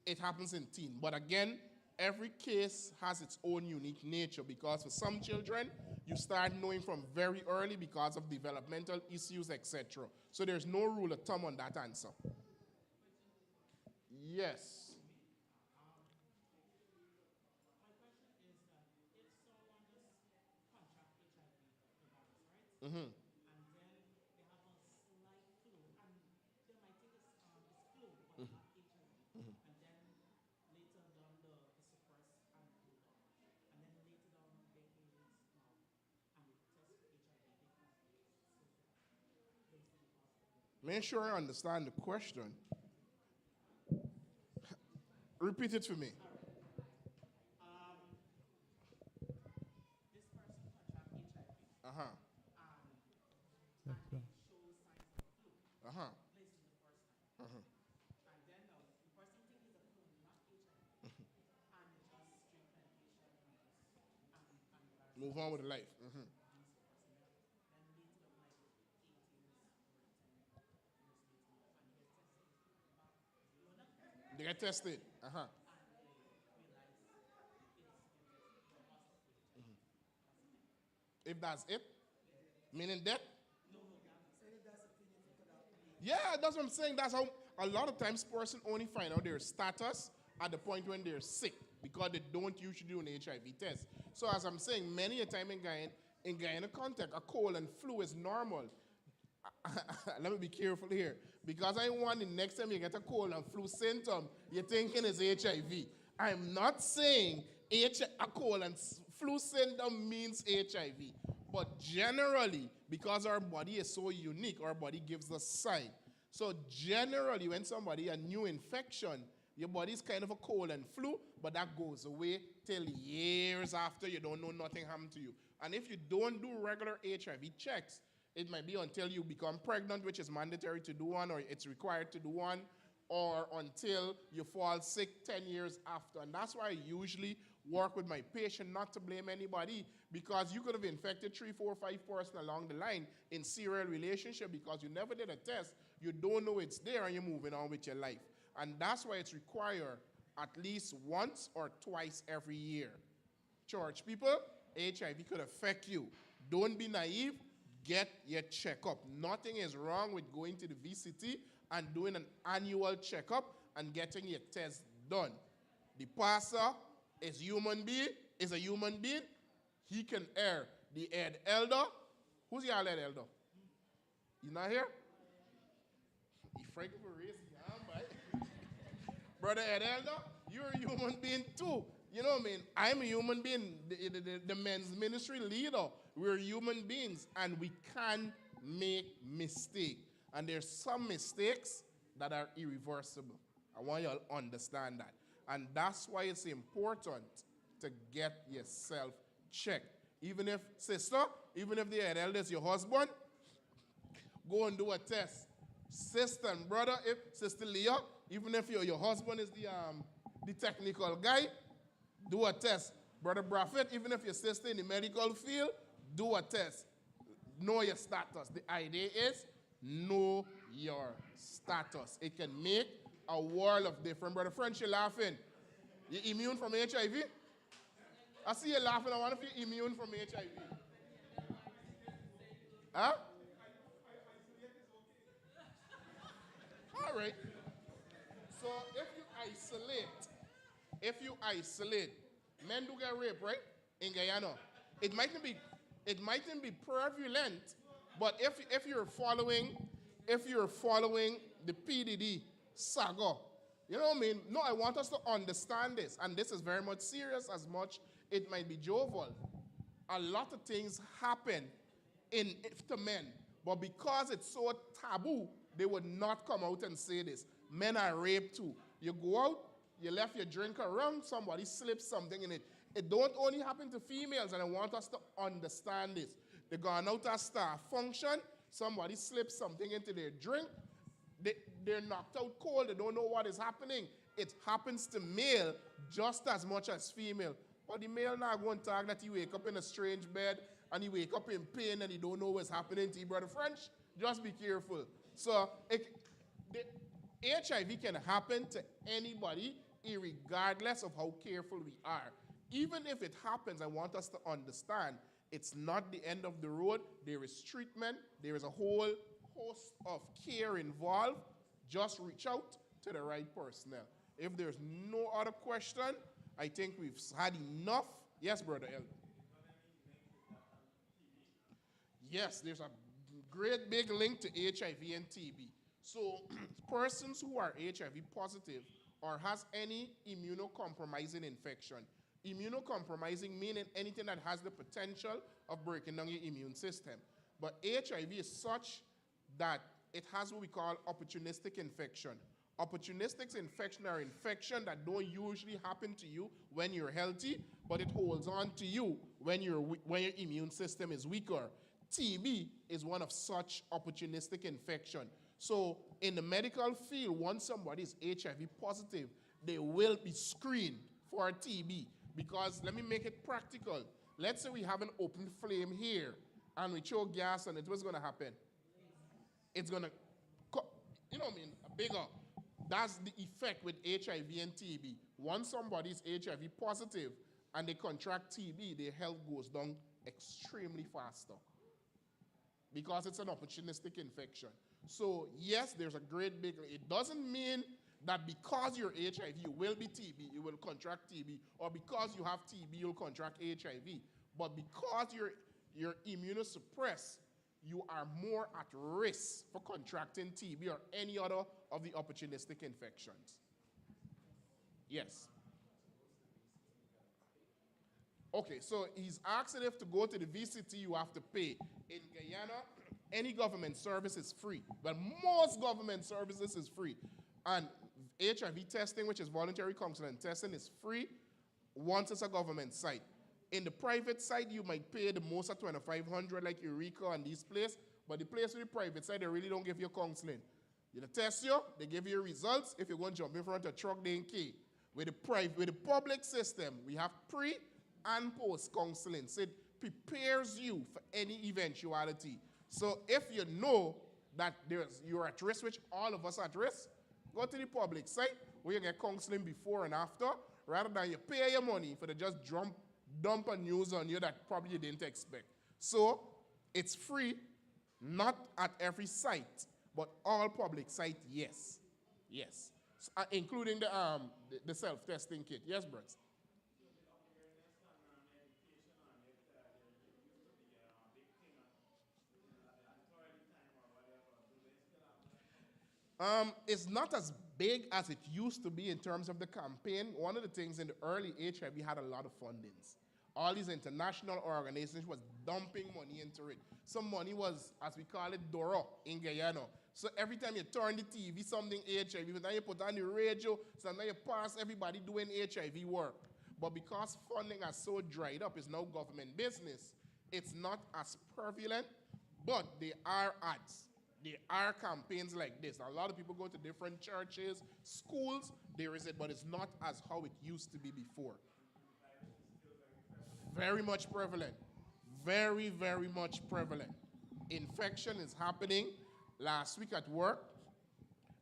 it happens in teen. But again, every case has its own unique nature because for some children, you start knowing from very early because of developmental issues, etc. So there's no rule of thumb on that answer. Yes. Mm-hmm. Make sure I understand the question. Repeat it for me. Uh-huh. Uh-huh. Uh-huh. Move on with life. Mm-hmm. They get tested. Uh-huh. If that's it, meaning death. Yeah, that's what I'm saying. That's how a lot of times person only find out their status at the point when they're sick because they don't usually do an HIV test. So as I'm saying, many a time in Guyana context, a cold and flu is normal. Let me be careful here. Because I want the next time you get a cold and flu symptom, you're thinking it's HIV. I'm not saying a cold and flu symptom means HIV. But generally, because our body is so unique, our body gives us sign. So generally, when somebody a new infection, your body's kind of a cold and flu, but that goes away till years after you don't know nothing happened to you. And if you don't do regular HIV checks, it might be until you become pregnant, which is mandatory to do one, or it's required to do one, or until you fall sick 10 years after. And that's why I usually work with my patient not to blame anybody, because you could have infected 3, 4, 5 persons along the line in serial relationship because you never did a test, you don't know it's there, and you're moving on with your life. And that's why it's required at least once or twice every year. Church people, HIV could affect you. Don't be naive. Get your checkup. Nothing is wrong with going to the VCT and doing an annual checkup and getting your test done. The pastor is a human being. He can err. The head elder, who's the head elder? He's not here? He frightened for race. Brother head elder, you're a human being too. You know what I mean? I'm a human being, the men's ministry leader. We're human beings, and we can make mistakes. And there's some mistakes that are irreversible. I want you to understand that. And that's why it's important to get yourself checked. Even if, sister, even if the head elder is your husband, go and do a test. Sister and brother, if Sister Leah, even if your husband is the technical guy, do a test. Brother Braffett, even if your sister in the medical field, do a test. Know your status. The idea is know your status. It can make a world of difference. Brother French, you're laughing. You immune from HIV? I see you laughing. I wonder if you're immune from HIV. Huh? All right. So if you isolate, men do get raped, right? In Guyana. It mightn't be prevalent, but if you're following the PDD saga, you know what I mean? No, I want us to understand this, and this is very much serious as much it might be jovial. A lot of things happen to men, but because it's so taboo, they would not come out and say this. Men are raped too. You go out, you left your drink around, somebody slips something in it. It don't only happen to females, and I want us to understand this. They gone out to a staff function, somebody slips something into their drink. they're knocked out cold. They don't know what is happening. It happens to male just as much as female. But the male now going to talk that he wake up in a strange bed and he wake up in pain and he don't know what's happening to you, brother French. Just be careful. So the HIV can happen to anybody, regardless of how careful we are. Even if it happens, I want us to understand it's not the end of the road. There is treatment. There is a whole host of care involved. Just reach out to the right personnel. If there's no other question, I think we've had enough. Yes, Brother El. Yes, there's a great big link to HIV and TB. So persons who are HIV positive or has any immunocompromising infection. Immunocompromising meaning anything that has the potential of breaking down your immune system. But HIV is such that it has what we call opportunistic infection. Opportunistic infection are infection that don't usually happen to you when you're healthy, but it holds on to you when your immune system is weaker. TB is one of such opportunistic infection. So in the medical field, once somebody is HIV positive, they will be screened for TB. Because let me make it practical. Let's say we have an open flame here and we throw gas on it. What's going to happen? It's going to, bigger. That's the effect with HIV and TB. Once somebody is HIV positive and they contract TB, their health goes down extremely faster because it's an opportunistic infection. So yes, there's a great big, it doesn't mean that because you're HIV, you will be TB, you will contract TB, or because you have TB, you'll contract HIV. But because you're immunosuppressed, you are more at risk for contracting TB or any other of the opportunistic infections. Yes. Okay, so he's asking if to go to the VCT, you have to pay. In Guyana, any government service is free, but most government services is free. And HIV testing, which is voluntary counseling testing, is free once it's a government site. In the private side, you might pay the most at $2,500 like Eureka and these places, but the place with the private side, they really don't give you counseling. They test you, they give you results. If you're going to jump in front of a truck, they ain't key. With the public system, we have pre and post counseling. So it prepares you for any eventuality. So if you know that you're at risk, which all of us are at risk, go to the public site where you get counseling before and after, rather than you pay your money for the just dump a news on you that probably you didn't expect. So it's free, not at every site, but all public site, yes. Yes. So, including the self-testing kit. Yes, Brett? It's not as big as it used to be in terms of the campaign. One of the things in the early HIV had a lot of fundings. All these international organizations was dumping money into it. Some money was, as we call it, Doro in Guyana. So every time you turn the TV, something HIV, but then you put on the radio, so now you pass everybody doing HIV work. But because funding has so dried up, it's now government business. It's not as prevalent, but there are ads. There are campaigns like this. A lot of people go to different churches, schools, there is it, but it's not as how it used to be before. Very much prevalent. Very, very much prevalent. Infection is happening. Last week at work,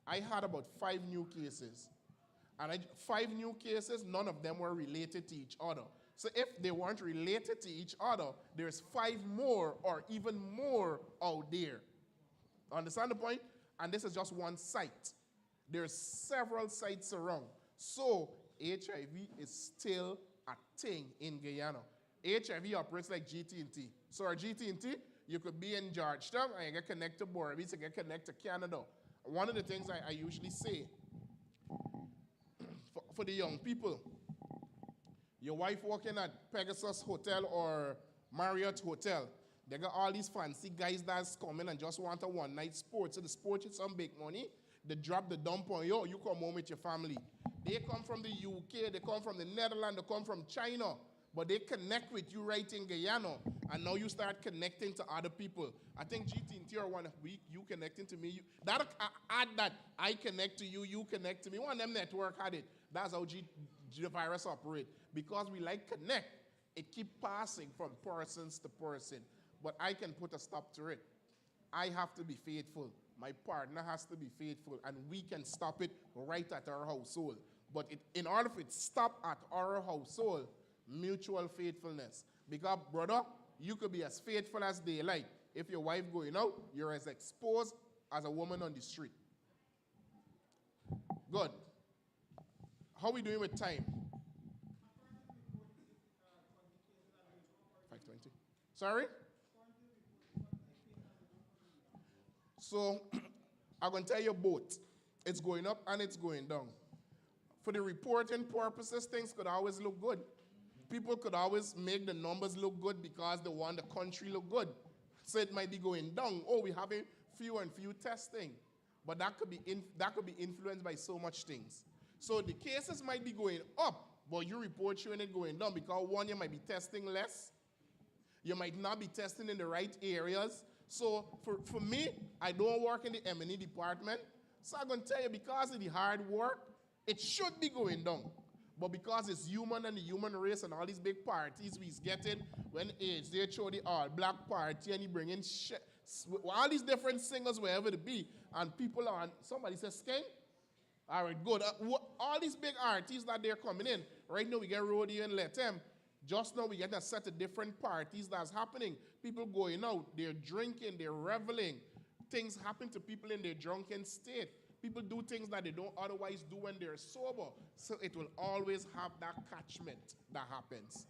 I had about 5 new cases. And 5 new cases, none of them were related to each other. So if they weren't related to each other, there's 5 more or even more out there. Understand the point? And this is just one site. There's several sites around. So HIV is still a thing in Guyana. HIV operates like GT&T. So our GT&T, you could be in Georgetown and you get connected to Borabis, you get connected to Canada. One of the things I usually say for the young people, your wife working at Pegasus Hotel or Marriott Hotel, they got all these fancy guys that's coming and just want a one-night sport. So the sport is some big money. They drop the dump on you, you come home with your family. They come from the UK, they come from the Netherlands, they come from China. but they connect with you right in Guyana, and now you start connecting to other people. I think GT in tier 1 week, you connecting to me. Add that I connect to you, you connect to me. One of them network had it. That's how the virus operate. Because we like connect, it keep passing from persons to person. But I can put a stop to it. I have to be faithful. My partner has to be faithful, and we can stop it right at our household. But in order for it to stop at our household, mutual faithfulness. Because, brother, you could be as faithful as daylight. If your wife going out, you're as exposed as a woman on the street. Good. How we doing with time? 5:20. Sorry? So, I'm going to tell you both. It's going up and it's going down. For the reporting purposes, things could always look good. People could always make the numbers look good because they want the country look good. So it might be going down. Oh, we're having fewer and fewer testing. But that could be influenced by so much things. So the cases might be going up, but you report showing it going down because one, you might be testing less. You might not be testing in the right areas. So for me, I don't work in the M&E department. So I'm going to tell you, because of the hard work, it should be going down. But because it's human and the human race and all these big parties we's getting, when they show the all-black party and he bring in all these different singers wherever they be, and people are, somebody says, Skank? All right, good. All these big artists that they're coming in, right now we get Rodeo and Let Them. Just now we get a set of different parties that's happening. People going out, they're drinking, they're reveling. Things happen to people in their drunken state. People do things that they don't otherwise do when they're sober. So it will always have that catchment that happens.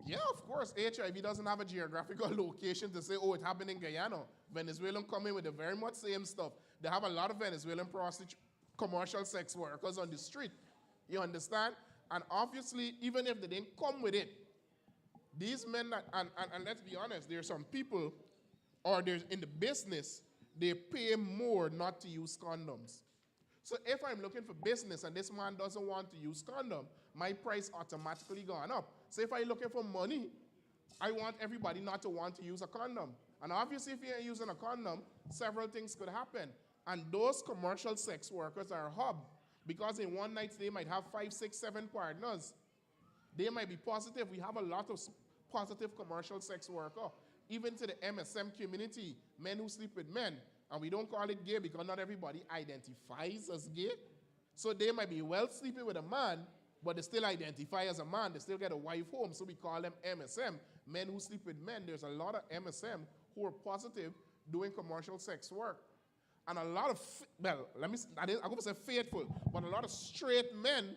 Yeah, of course. HIV doesn't have a geographical location to say, oh, it happened in Guyana. Venezuelan come in with the very much same stuff. They have a lot of Venezuelan commercial sex workers on the street. You understand? And obviously, even if they didn't come with it, these men, and let's be honest, there are some people, or there's in the business, they pay more not to use condoms. So if I'm looking for business and this man doesn't want to use condom, my price automatically gone up. So if I'm looking for money, I want everybody not to want to use a condom. And obviously if you're using a condom, several things could happen. And those commercial sex workers are a hub, because in one night they might have 5, 6, 7 partners. They might be positive. We have a lot of positive commercial sex workers. Even to the MSM community, men who sleep with men. And we don't call it gay because not everybody identifies as gay. So they might be well sleeping with a man, but they still identify as a man. They still get a wife home, so we call them MSM. Men who sleep with men. There's a lot of MSM who are positive doing commercial sex work. And a lot of, I'm going to say faithful, but a lot of straight men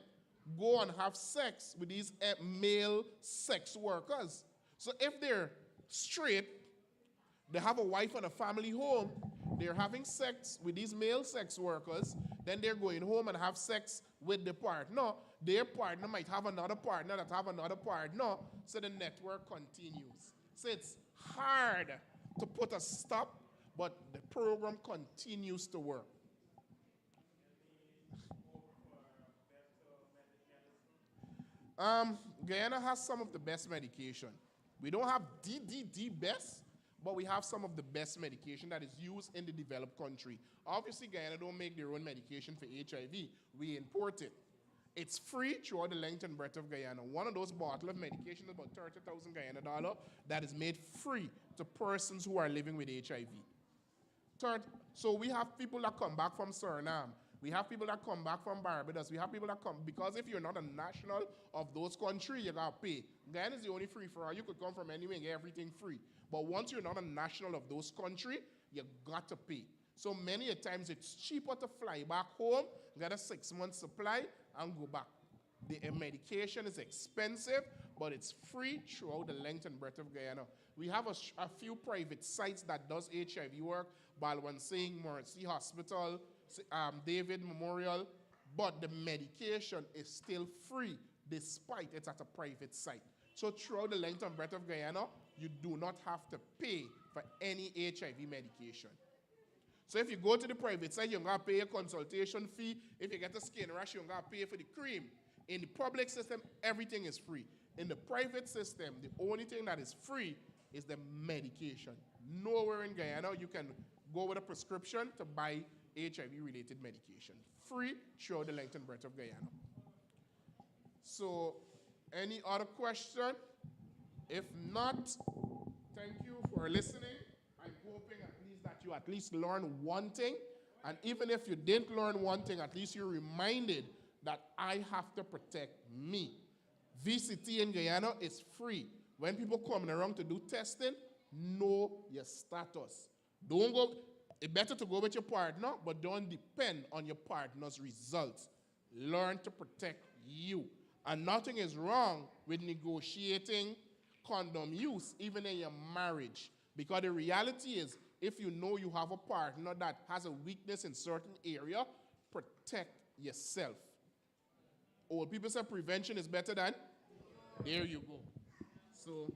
go and have sex with these male sex workers. So if they're straight, they have a wife and a family home, they're having sex with these male sex workers, then they're going home and have sex with the partner. Their partner might have another partner that have another partner, so the network continues. So it's hard to put a stop, but the program continues to work. Guyana has some of the best medication. We don't have the best, but we have some of the best medication that is used in the developed country. Obviously, Guyana don't make their own medication for HIV. We import it. It's free throughout the length and breadth of Guyana. One of those bottles of medication is about 30,000 Guyana dollar that is made free to persons who are living with HIV. Third, so we have people that come back from Suriname. We have people that come back from Barbados. We have people that come, because if you're not a national of those countries, you got to pay. Guyana is the only free for all. You could come from anywhere and get everything free. But once you're not a national of those countries, you got to pay. So many a times it's cheaper to fly back home, get a 6-month supply, and go back. The medication is expensive, but it's free throughout the length and breadth of Guyana. We have a few private sites that does HIV work, Balwan Singh, Mercy Hospital, David Memorial, but the medication is still free despite it's at a private site. So throughout the length and breadth of Guyana, you do not have to pay for any HIV medication. So if you go to the private site, you're going to pay a consultation fee. If you get a skin rash, you're going to pay for the cream. In the public system, everything is free. In the private system, the only thing that is free is the medication. Nowhere in Guyana you can go with a prescription to buy HIV-related medication. Free throughout the length and breadth of Guyana. So, any other question? If not, thank you for listening. I'm hoping at least that you at least learn one thing. And even if you didn't learn one thing, at least you're reminded that I have to protect me. VCT in Guyana is free. When people coming around to do testing, know your status. Don't go, it's better to go with your partner, but don't depend on your partner's results. Learn to protect you. And nothing is wrong with negotiating condom use, even in your marriage. Because the reality is, if you know you have a partner that has a weakness in certain area, protect yourself. Old people say prevention is better than, there you go. So,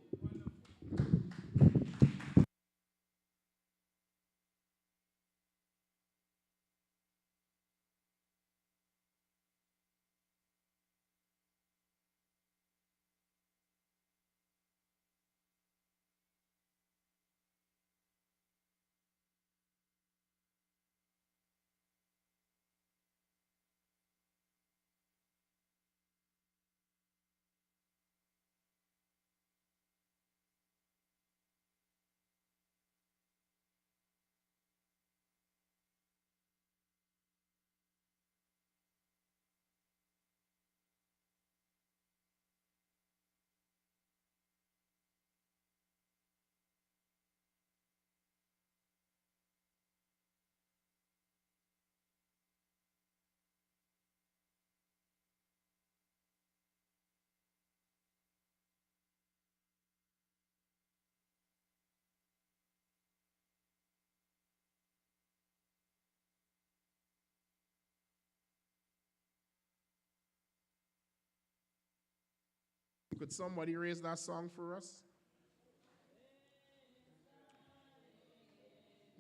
could somebody raise that song for us?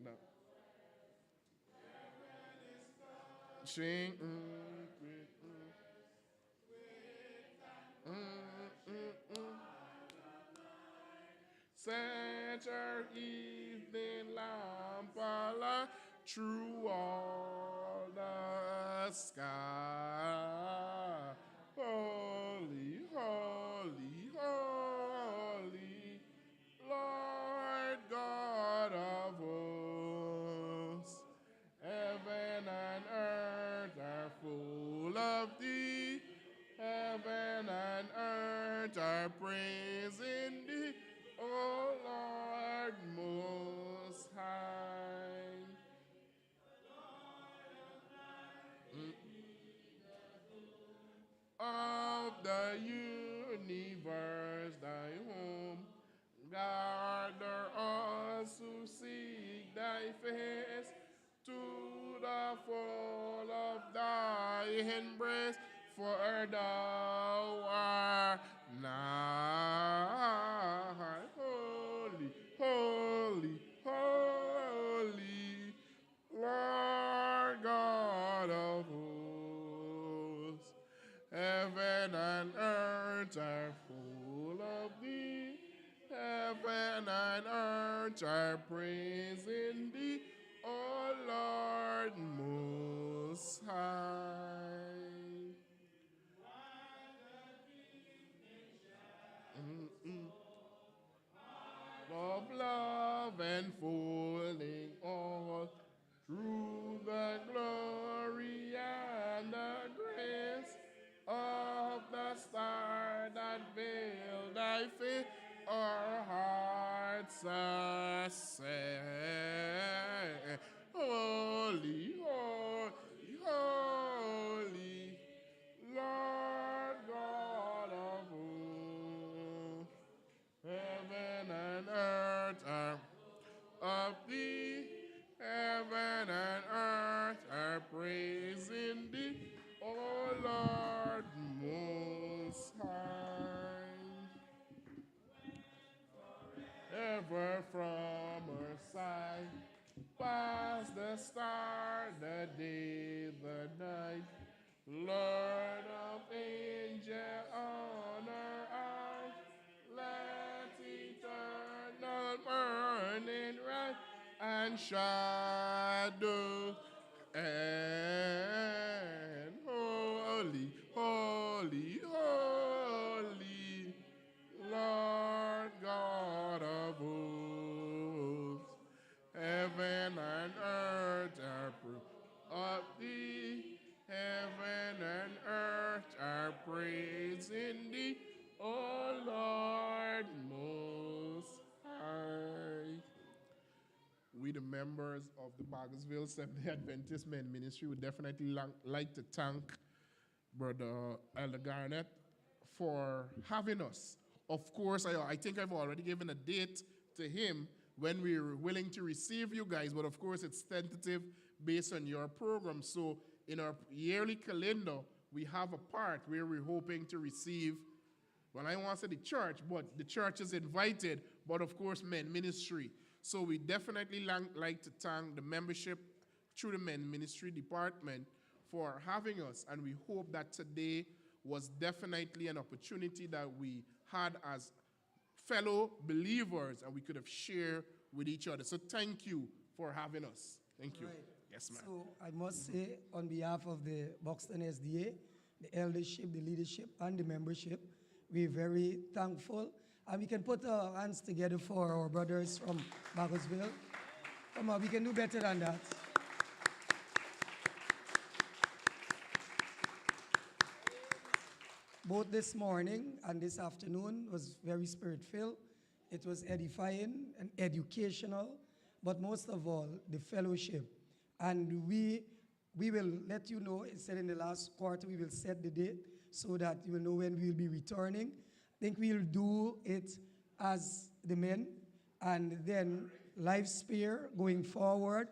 No. Sing. Set your evening lamp alight through all the sky. Holy, holy, holy, Lord God of hosts. Heaven and earth are full of thee. Heaven and earth are praising thee, O Lord Most High. Of the universe, thy home, gather us who seek thy face to the full of thy embrace, for thou art nigh. Holy, holy, holy, Lord God of hosts. Heaven and earth are full of thee. Heaven and earth are praising thee, O Lord Most High. Of love enfolding all through the glory and the grace of the star that veil thy face, our hearts are set. Holy, holy, holy, Lord God of hosts. Heaven and earth are of thee. Heaven and earth are praising thee, O Lord Most High. Ever from her side, past the star, the day, the night, Lord of angels. and shadow, and holy, holy, holy, Lord God of hosts. Heaven and earth are proof of thee. Heaven and earth are praising thee, O Lord Most High. We, the members of the Bargersville Seventh-day Adventist Men Ministry, would definitely like to thank Brother Elder Garnett for having us. Of course, I think I've already given a date to him when we're willing to receive you guys, but of course it's tentative based on your program. So in our yearly calendar, we have a part where we're hoping to receive, well, I don't want to say the church, but the church is invited, but of course men ministry. So we definitely like to thank the membership through the men ministry department for having us, and we hope that today was definitely an opportunity that we had as fellow believers and we could have shared with each other. So thank you for having us. Thank you. Right. Yes, ma'am. So I must say, on behalf of the Buxton SDA, the eldership, the leadership, and the membership, we're very thankful. And we can put our hands together for our brothers from Bargersville. Come on, we can do better than that. Both this morning and this afternoon was very spirit-filled. It was edifying and educational, but most of all, the fellowship. And we will let you know, instead in the last quarter, we will set the date so that you will know when we will be returning. I think we'll do it as the men, and then Life Spear going forward.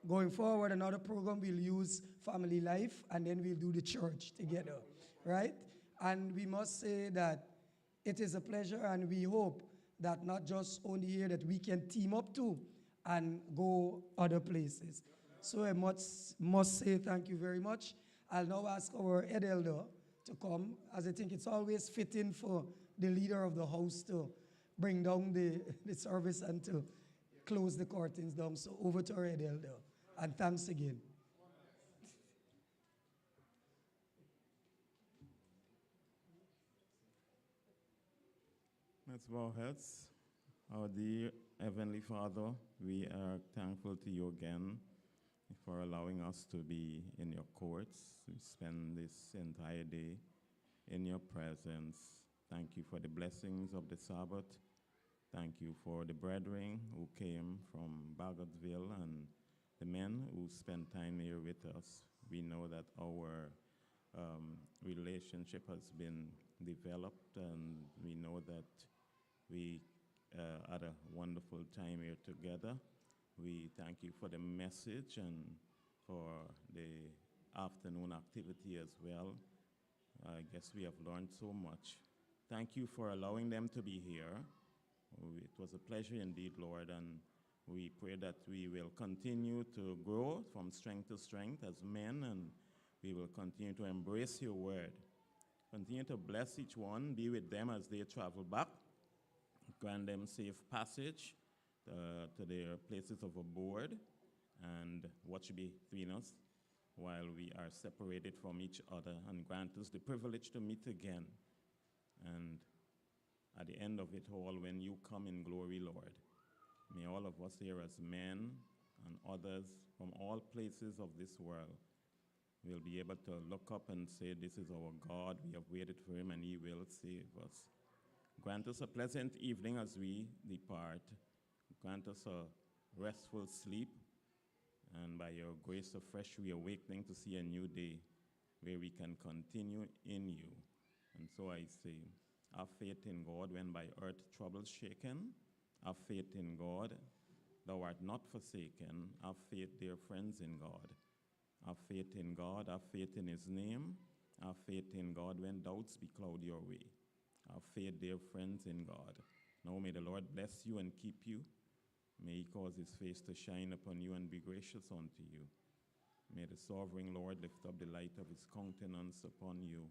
Going forward, another program we'll use Family Life, and then we'll do the church together, right? And we must say that it is a pleasure, and we hope that not just only here, that we can team up too and go other places. So I must say thank you very much. I'll now ask our head elder to come, as I think it's always fitting for the leader of the house to bring down the service and to close the curtains down. So over to our head elder, and thanks again. Let's bow heads. Our dear Heavenly Father, we are thankful to you again for allowing us to be in your courts. We spend this entire day in your presence. Thank you for the blessings of the Sabbath. Thank you for the brethren who came from Bargersville and the men who spent time here with us. We know that our relationship has been developed, and we know that we had a wonderful time here together. We thank you for the message and for the afternoon activity as well. I guess we have learned so much. Thank you for allowing them to be here. It was a pleasure indeed, Lord, and we pray that we will continue to grow from strength to strength as men, and we will continue to embrace your word. Continue to bless each one, be with them as they travel back. Grant them safe passage to their places of abode, and watch between us while we are separated from each other, and grant us the privilege to meet again. And at the end of it all, when you come in glory, Lord, may all of us here as men and others from all places of this world will be able to look up and say, this is our God, we have waited for him, and he will save us. Grant us a pleasant evening as we depart. Grant us a restful sleep, and by your grace of fresh reawakening to see a new day where we can continue in you. And so I say, have faith in God when by earth troubles shaken. Have faith in God, thou art not forsaken. Have faith, dear friends, in God. Have faith in God, have faith in his name. Have faith in God when doubts becloud your way. Have faith, dear friends, in God. Now may the Lord bless you and keep you. May he cause his face to shine upon you and be gracious unto you. May the sovereign Lord lift up the light of his countenance upon you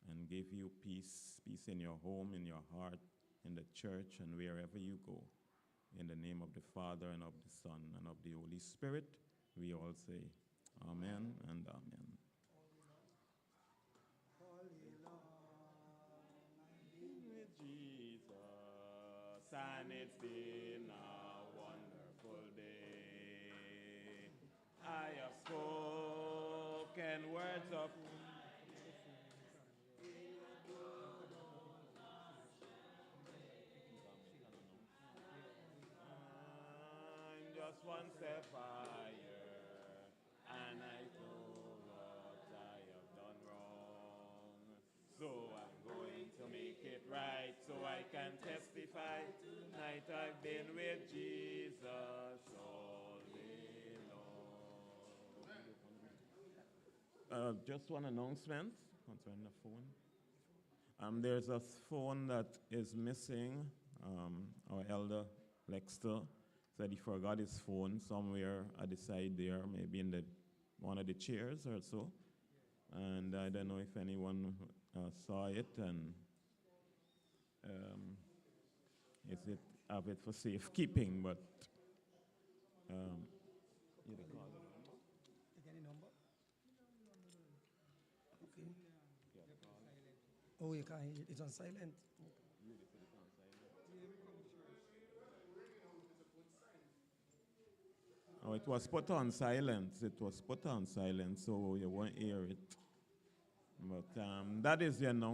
and give you peace, peace in your home, in your heart, in the church, and wherever you go. In the name of the Father, and of the Son, and of the Holy Spirit, we all say amen and amen. With Jesus, and it's been a wonderful day. I have spoken words of I'm just one step higher, and I know what I have done wrong. So I'm going to make it right, so I can testify. Tonight I've been with Jesus all day long. Just one announcement concerning the phone. There's a phone that is missing. Our elder Lexter said he forgot his phone somewhere at the side there, maybe in one of the chairs or so. And I don't know if anyone saw it, and is it have it for safekeeping, but you can call it. Take any number? Okay. Oh, you can't. It's on silent. Oh, it was put on silence. It was put on silence, so you won't hear it. But that is the announcement.